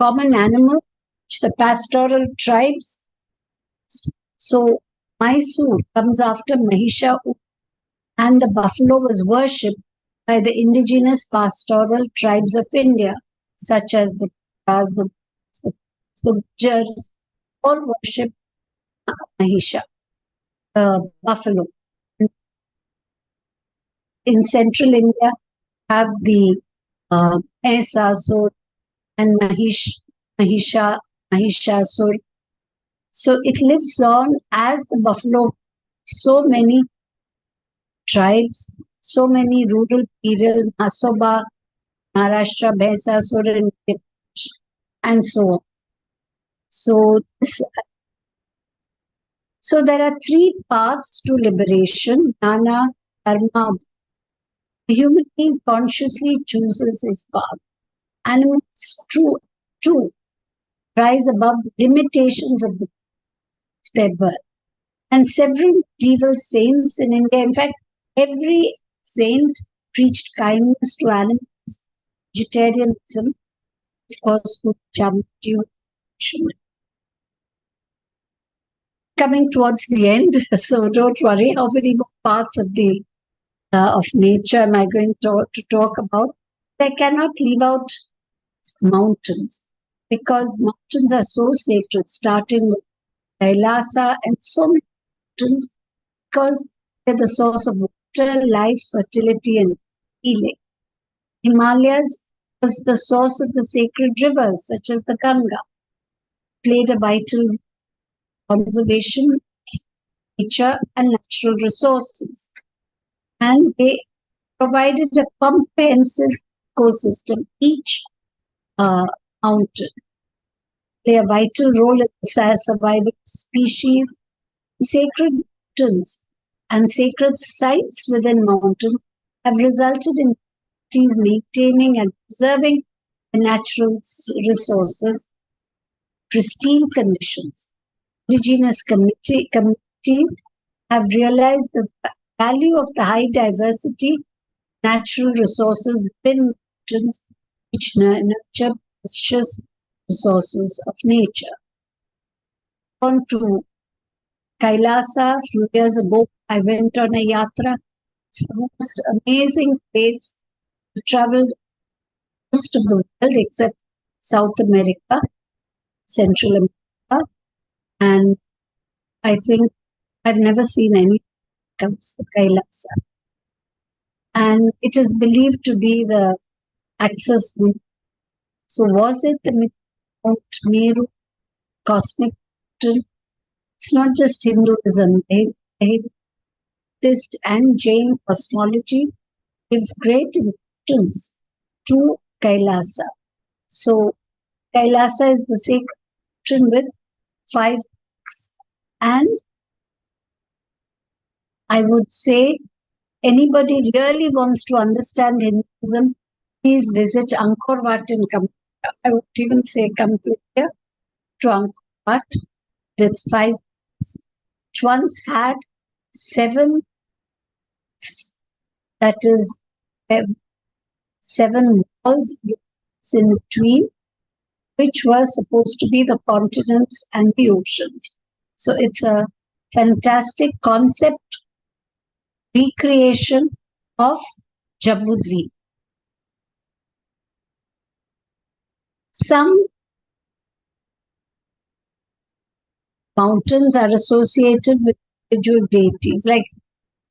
common animal which the pastoral tribes. So Mysore comes after Mahisha, and the buffalo was worshipped by the indigenous pastoral tribes of India, such as the Gujars, the Gujars, all worship Mahisha, the buffalo. In central India, have the Mahishasur and Mahishasur. So it lives on as the buffalo. So many tribes, so many rural period, Masoba, Maharashtra, Mahishasur, and so on. So there are three paths to liberation: Jnana, Karma. The human being consciously chooses his path. Animals too rise above the limitations of their birth. And several medieval saints in India, in fact, every saint preached kindness to animals, vegetarianism, of course, Guru Jamji. Coming towards the end, so don't worry, how many more parts of the of nature am I going to talk about? I cannot leave out mountains, because mountains are so sacred, starting with Kailasa and so many mountains, because they're the source of water, life, fertility, and healing. Himalayas was the source of the sacred rivers, such as the Ganga, played a vital conservation of nature and natural resources. And they provided a comprehensive ecosystem. Each mountain play a vital role in the survival of species. Sacred mountains and sacred sites within mountains have resulted in maintaining and preserving the natural resources, pristine conditions. Indigenous communities have realized the value of the high diversity natural resources within mountains, which nurture precious resources of nature. On to Kailasa, a few years ago, I went on a yatra. It's the most amazing place. I traveled most of the world except South America, Central America, and I think I've never seen any comes to Kailasa. And it is believed to be the access route. So was it the Mount Meru cosmic mountain? It's not just Hinduism. Buddhist and Jain cosmology gives great importance to Kailasa. So, Kailasa is the sacred mountain with 5 peaks. And I would say anybody really wants to understand Hinduism, please visit Angkor Wat in Cambodia. I would even say come to here to Angkor Wat. It's 5 peaks. It once had 7 peaks, that is 7 walls in between, which were supposed to be the continents and the oceans. So it's a fantastic concept recreation of Jambudweep. Some mountains are associated with individual deities, like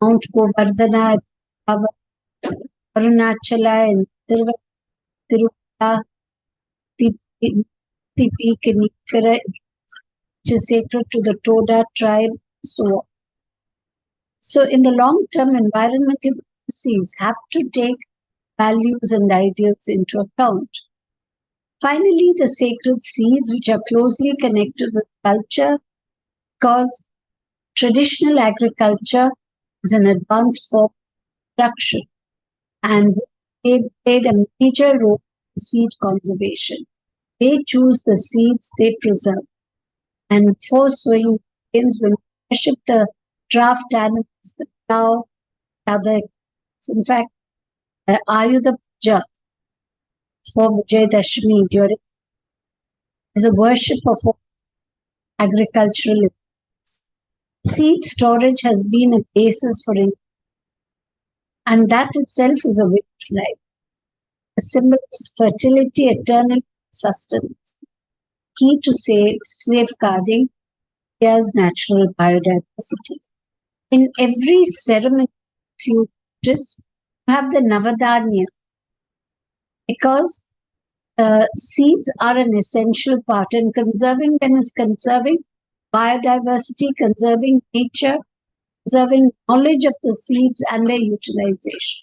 Mount Govardhana, Arunachala, and Tirupala, the peak in Ikara, which is sacred to the Toda tribe, so on. So, in the long term, environmental policies have to take values and ideals into account. Finally, the sacred seeds, which are closely connected with culture, because traditional agriculture is an advanced form of production and they played a major role in seed conservation. They choose the seeds they preserve. And before sowing begins, when we worship the draft animals, the cow, other. In fact, Ayudha Puja for Vijayadashmi during is a worship of agricultural events. Seed storage has been a basis for it, and that itself is a way of life, a symbol of fertility, eternal sustenance, key to safeguarding India's natural biodiversity. In every ceremony, if you notice, you have the Navadanya, because seeds are an essential part, and conserving them is conserving biodiversity, conserving nature, conserving knowledge of the seeds and their utilization.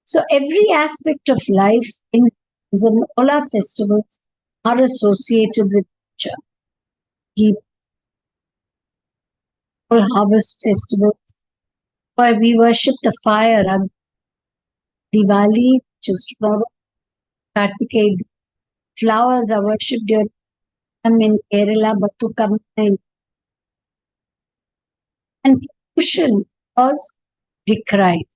So every aspect of life in Hinduism, all our festivals are associated with nature. All harvest festivals, where we worship the fire, Diwali, which is tomorrow, Kartikeya, flowers are worshipped during in Kerala, Batukam, and pollution was decried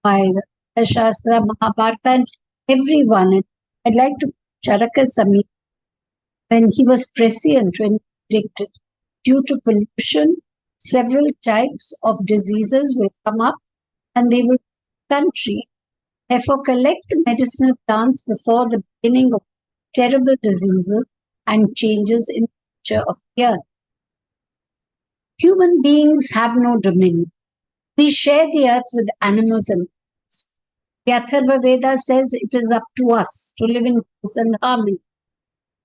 by the Shastra, Mahabharata, and everyone. I'd like to Charaka Sami, when he was prescient, when he predicted, due to pollution, several types of diseases will come up and they will country. Therefore, collect the medicinal plants before the beginning of terrible diseases and changes in the nature of the earth. Human beings have no dominion. We share the earth with animals and plants. The Atharva Veda says it is up to us to live in peace and harmony.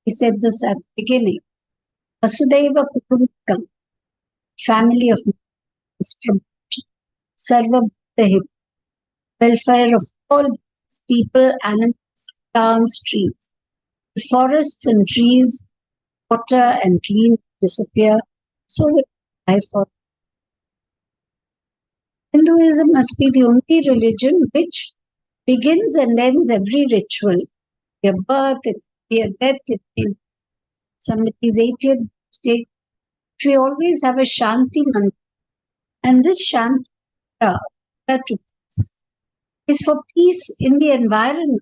He said this at the beginning. Vasudhaiva Kutumbakam, family of is from Sarva Bhutahit, welfare of all people, animals, plants, trees. The forests and trees, water and clean disappear, so will life for. Hinduism must be the only religion which begins and ends every ritual. Your birth, it may be a death, it may be somebody's 80th birthday. We always have a Shanti mantra. And this Shanti mantra to peace is for peace in the environment,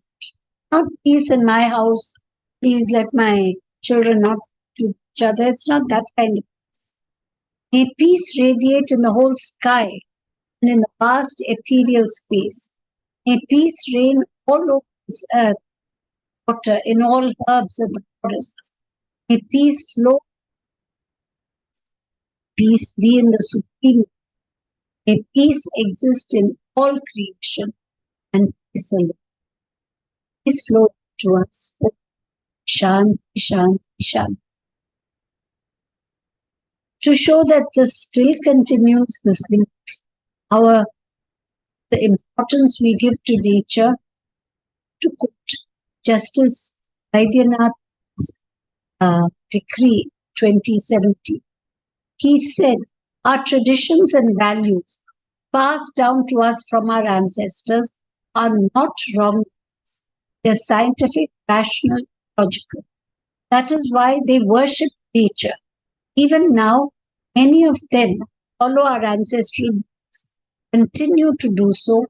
not peace in my house. Please let my children not to each other. It's not that kind of peace. May peace radiate in the whole sky and in the vast ethereal space. May peace reign all over this earth, water, in all herbs and the forests. May peace flow. Peace be in the supreme. May peace exist in all creation and peace alone. Peace flow to us. Shanti, Shanti, Shanti. to show that this still continues, this belief, the importance we give to nature, to quote Justice Vaidyanathan's decree 2070. He said, our traditions and values passed down to us from our ancestors are not wrong. They're scientific, rational, logical. That is why they worship nature. Even now, many of them follow our ancestral beliefs, continue to do so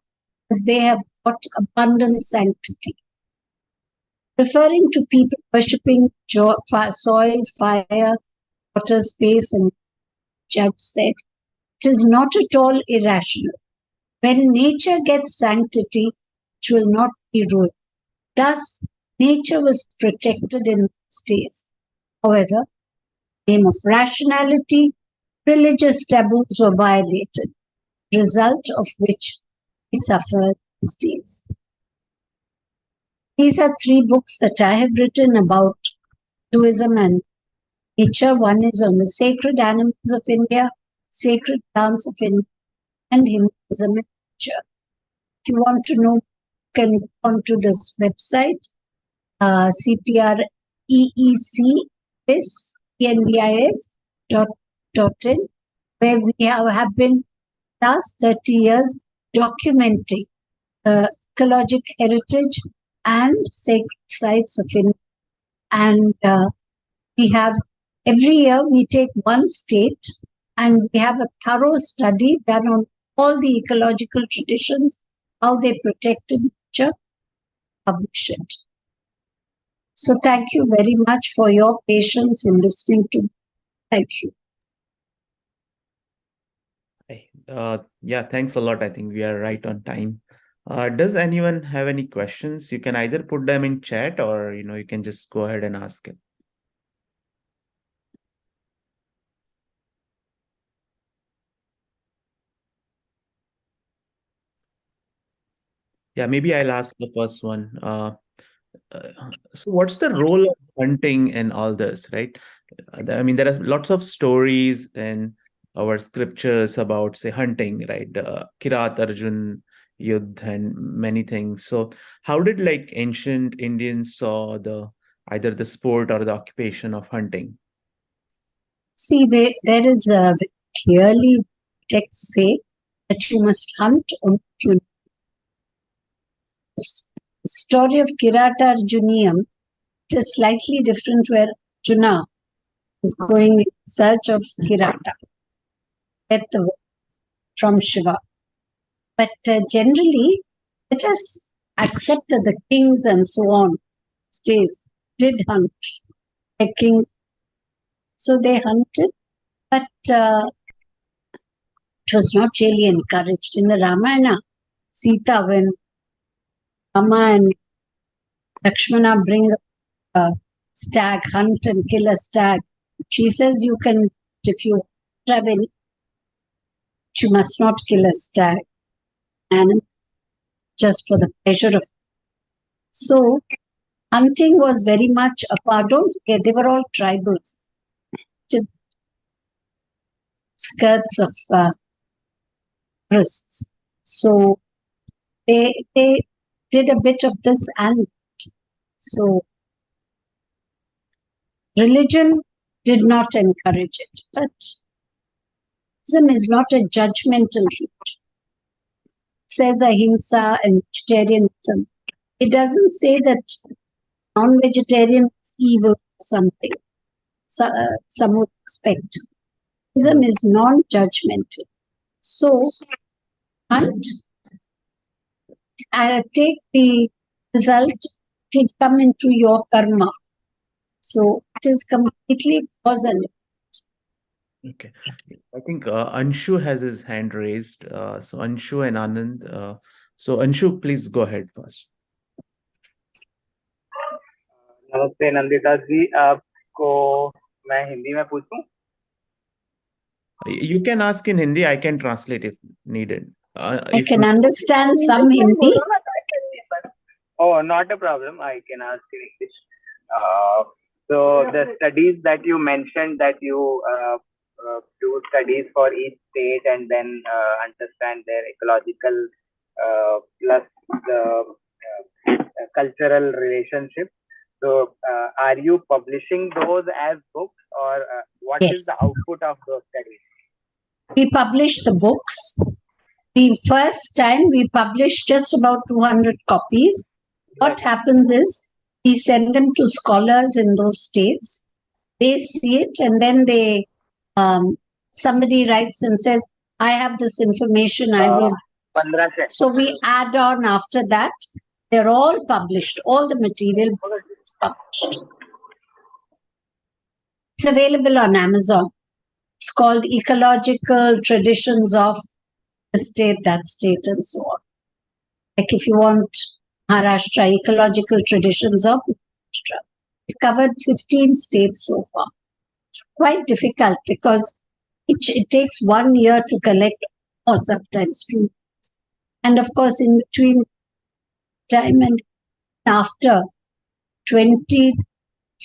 as they have got abundant sanctity. Referring to people worshipping soil, fire, water, space, and Judge said, it is not at all irrational. When nature gets sanctity, it will not be ruined. Thus, nature was protected in those days. However, in the name of rationality, religious taboos were violated, result of which we suffer these days. These are 3 books that I have written about Hinduism and nature. One is on the sacred animals of India, sacred plants of India, and Hinduism and nature. If you want to know, you can go on to this website, CPREECBIS.in, where we have been last 30 years documenting ecologic heritage and sacred sites of India. And we have, every year we take one state and we have a thorough study done on all the ecological traditions, how they protected nature, publish it. So thank you very much for your patience in listening to me. Thank you. Yeah, thanks a lot. I think we are right on time. Does anyone have any questions? You can either put them in chat or, you can just go ahead and ask it. Yeah, maybe I'll ask the first one. So what's the role of hunting in all this, right? I mean, there are lots of stories in our scriptures about, say, hunting, right? Kirat Arjun Yudh and many things. So how did ancient Indians saw either the sport or the occupation of hunting? See, there is clearly texts say that you must hunt on you. The story of Kirata Arjuniam is slightly different, where Arjuna is going in search of Kirata, get the word from Shiva. But generally, let us accept that the kings and so on stays did hunt like kings. So they hunted, but it was not really encouraged. In the Ramayana, Sita, when Rama and Lakshmana bring a stag, hunt and kill a stag, she says you can, if you travel, you must not kill a stag, and just for the pleasure of. So hunting was very much a part. Don't forget, they were all tribals. Skirts of forests. So they did a bit of this and that. So religion did not encourage it, but Buddhism is not a judgmental religion. It says ahimsa and vegetarianism. It doesn't say that non-vegetarian is evil or something. So, some would expect. Buddhism is non-judgmental. So, hunt, take the result, it come into your karma. So it is completely cause and effect. Okay. I think Anshu has his hand raised. So Anshu and Anand. So Anshu, please go ahead first. नमस्ते नंदिता जी, आपको मैं हिंदी में पूछूं? You can ask in Hindi. I can translate if needed. I can understand some Hindi. Oh, not a problem. I can ask in English. So the studies that you mentioned that you do studies for each state and then understand their ecological plus the cultural relationship. So, are you publishing those as books, or what is the Yes. output of those studies? We publish the books. The first time we published just about 200 copies. What happens is we send them to scholars in those states. They see it and then somebody writes and says, I have this information, I will. 1500. So we add on after that. They're all published. All the material is published. It's available on Amazon. It's called Ecological Traditions of the State, that state, and so on. Like if you want Maharashtra, Ecological Traditions of Maharashtra. We've covered 15 states so far. It's quite difficult because it takes 1 year to collect, or sometimes 2 years. And of course, in between time and after 20,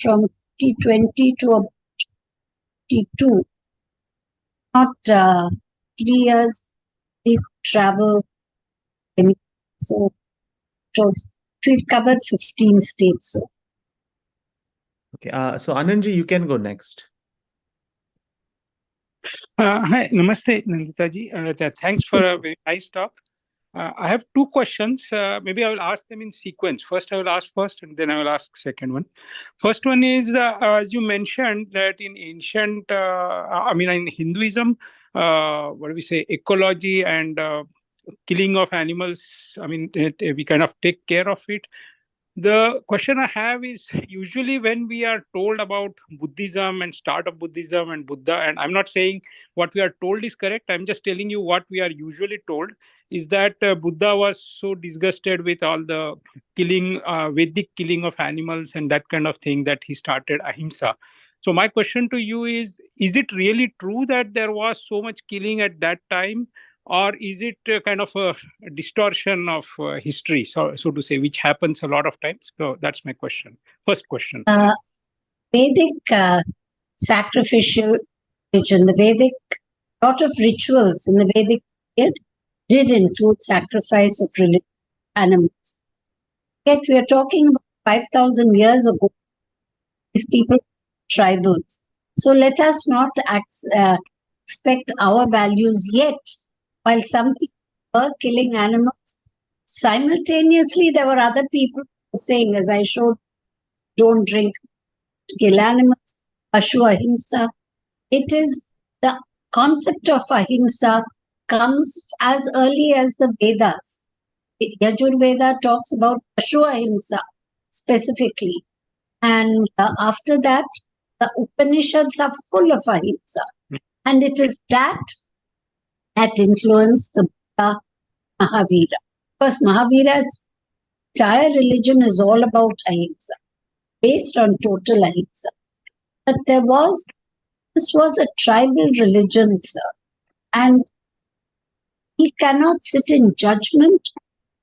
from 2020 to 22, not 3 years, you could travel. So we've covered 15 states. So. Okay, so Anandji, you can go next. Hi, namaste, Nanditha ji. Thanks for a very nice talk. I have two questions. Maybe I will ask them in sequence. First, I will ask first, and then I will ask second one. First one is, as you mentioned, that in ancient, in Hinduism, what do we say, ecology and killing of animals, we kind of take care of it. The question I have is, usually when we are told about Buddhism and start of Buddhism and Buddha, and I'm not saying what we are told is correct, I'm just telling you what we are usually told, is that Buddha was so disgusted with all the killing, Vedic killing of animals and that kind of thing, that he started ahimsa. So my question to you is it really true that there was so much killing at that time? Or is it kind of a distortion of history, so to say, which happens a lot of times? So that's my question. First question. Vedic sacrificial religion, the Vedic, lot of rituals in the Vedic period did include sacrifice of animals. Yet we are talking about 5,000 years ago. These people were tribals. So let us not expect our values yet. While some people were killing animals, simultaneously there were other people saying, as I showed, don't drink, kill animals, Pashu Ahimsa. It is the concept of Ahimsa comes as early as the Vedas. Yajurveda talks about Pashu Ahimsa specifically. And after that, the Upanishads are full of Ahimsa. And it is that influenced the Buddha Mahavira. Because Mahavira's entire religion is all about Ahimsa, based on total Ahimsa. But this was a tribal religion, sir. And we cannot sit in judgment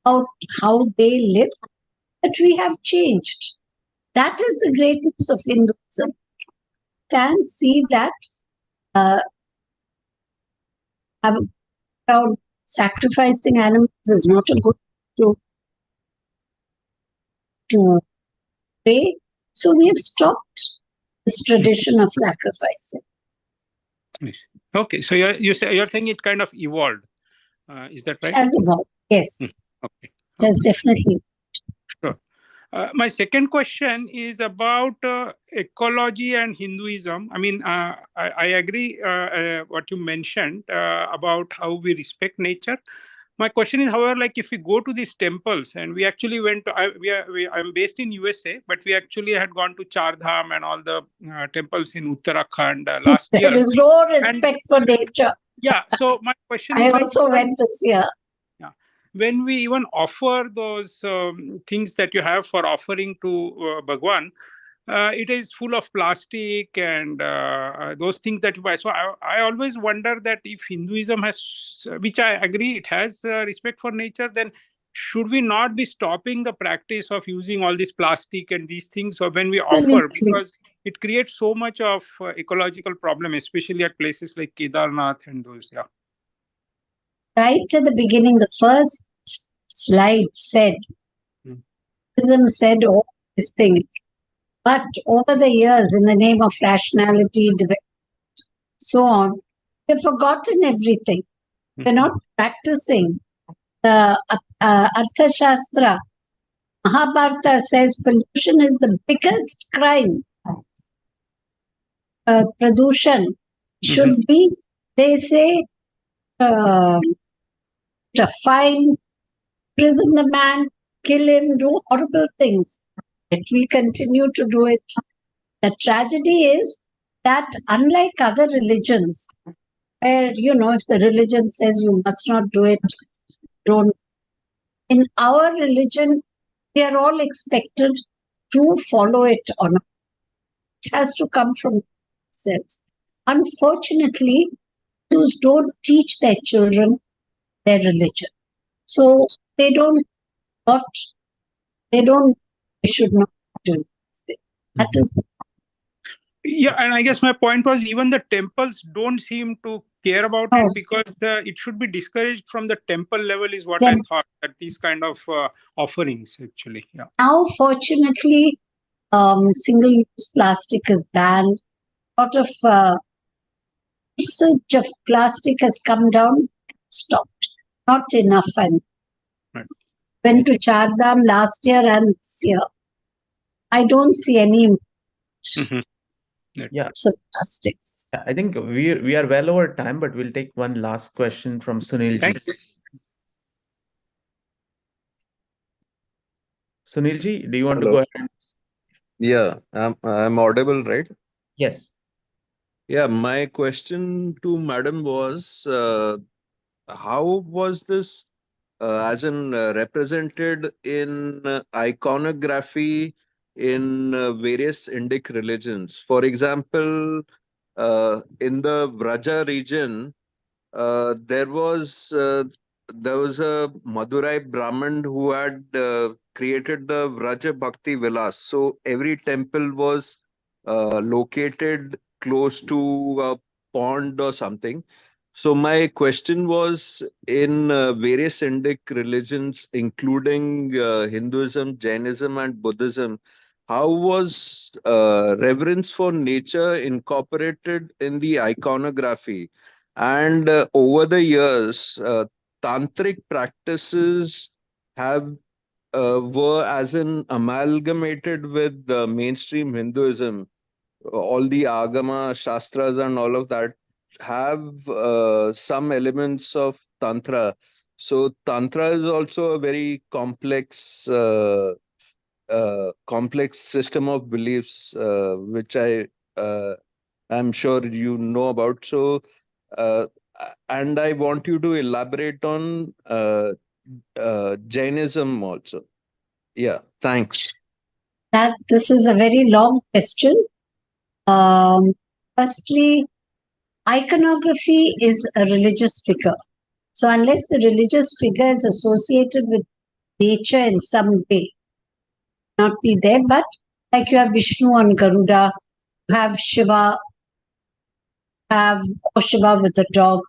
about how they live, but we have changed. That is the greatness of Hinduism. You can see that sacrificing animals is not a good to pray. So we have stopped this tradition of sacrificing. Okay, so you're saying it kind of evolved. Is that right? It has evolved, yes. Okay. It has definitely. Sure. My second question is about ecology and Hinduism. I agree what you mentioned about how we respect nature. My question is, however, like if we go to these temples, and we actually went to, I'm based in USA, but we actually had gone to Char Dham and all the temples in Uttarakhand last year. There is no respect for nature. Yeah, so my question I is, also went this year. Yeah, when we even offer those things that you have for offering to Bhagwan, it is full of plastic and those things that you buy. So I always wonder that if Hinduism has, which I agree it has respect for nature, then should we not be stopping the practice of using all this plastic and these things or when we Absolutely. offer, because it creates so much of ecological problem, especially at places like Kedarnath and those. Yeah. Right at the beginning, the first slide said, Hinduism said all these things. But over the years, in the name of rationality, so on, we've forgotten everything. We're not practicing. The Artha Shastra, Mahabharata says pollution is the biggest crime. Pradushan should be, they say, to fine, prison the man, kill him, do horrible things. Yet we continue to do it. The tragedy is that unlike other religions, where, if the religion says you must not do it, don't. In our religion, we are all expected to follow it or not. It has to come from themselves. Unfortunately, Hindus don't teach their children their religion. So they should not do this. That is the Yeah, and I guess my point was even the temples don't seem to care about it because it should be discouraged from the temple level is what I thought, that these kind of offerings actually. Yeah. Now, fortunately, single-use plastic is banned. A lot of usage of plastic has come down, stopped. Not enough. And went to Chardham last year and this year. I don't see any use of plastics. I think we are well over time, but we'll take one last question from Sunilji. Sunilji, do you want to go ahead? Yeah, I'm audible, right? Yes. Yeah, my question to Madam was, how was this represented in iconography in various Indic religions? For example, in the Vraja region, there was a Madurai Brahmin who had created the Vraja Bhakti Vilas. So every temple was located close to a pond or something. So my question was, in various Indic religions, including Hinduism, Jainism, and Buddhism, how was reverence for nature incorporated in the iconography? And over the years, tantric practices have were as in amalgamated with the mainstream Hinduism. All the Agama, Shastras, and all of that have some elements of Tantra. So Tantra is also a very complex system of beliefs, which I'm sure you know about. So, and I want you to elaborate on Jainism also. Yeah, thanks. This is a very long question. Firstly, iconography is a religious figure. So unless the religious figure is associated with nature in some way, not be there. But like you have Vishnu on Garuda, you have Shiva, or Shiva with the dog,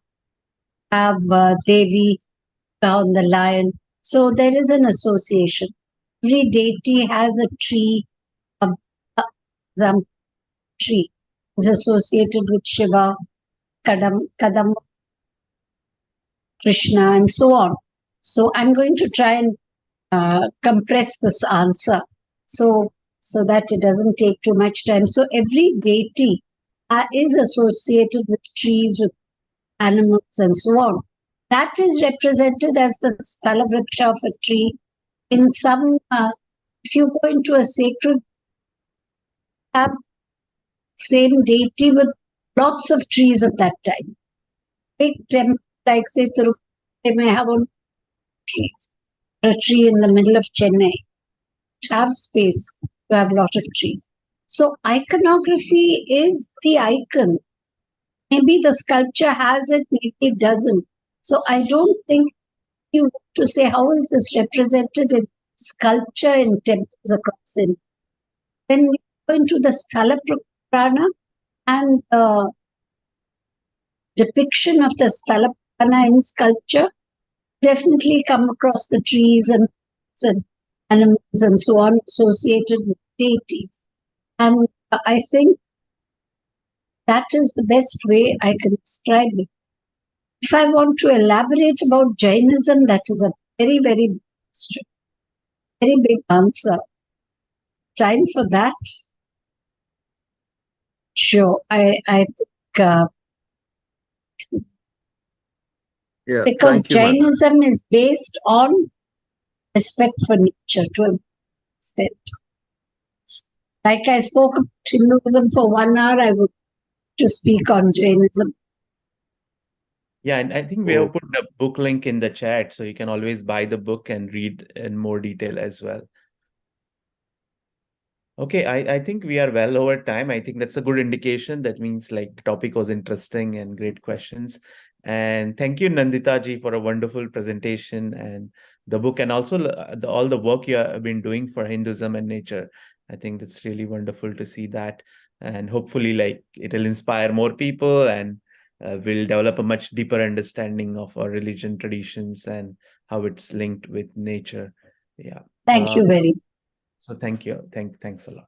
have Devi on the lion. So there is an association. Every deity has a tree, example, tree is associated with Shiva, Kadam, Krishna, and so on. So I'm going to try and compress this answer so that it doesn't take too much time. So every deity is associated with trees, with animals, and so on. That is represented as the Sthalavriksha of a tree. In some, if you go into a sacred, have same deity with lots of trees of that time. Big temple, like say Tirupati, they may have only trees. A tree in the middle of Chennai. Have space to have a lot of trees. So iconography is the icon. Maybe the sculpture has it, maybe it doesn't. So I don't think you want to say, how is this represented in sculpture in temples across India? When we go into the Sthala Purana and depiction of the Sthala Purana in sculpture, definitely come across the trees and animals and so on associated with deities. And I think that is the best way I can describe it. If I want to elaborate about Jainism, that is a very, very big answer. Time for that? Sure. I think Yeah, because thank you, ma'am. Jainism is based on respect for nature to an extent. Like I spoke about Hinduism for 1 hour, I would to speak on Jainism. Yeah, and I think we have put the book link in the chat, so you can always buy the book and read in more detail as well. Okay, I think we are well over time. I think that's a good indication. That means like the topic was interesting and great questions. And thank you, Nandita ji, for a wonderful presentation and the book, and also all the work you have been doing for Hinduism and nature. I think that's really wonderful to see that. And hopefully like it'll inspire more people and we'll develop a much deeper understanding of our religion traditions and how it's linked with nature. Yeah. Thank you very much. So thank you. Thanks a lot.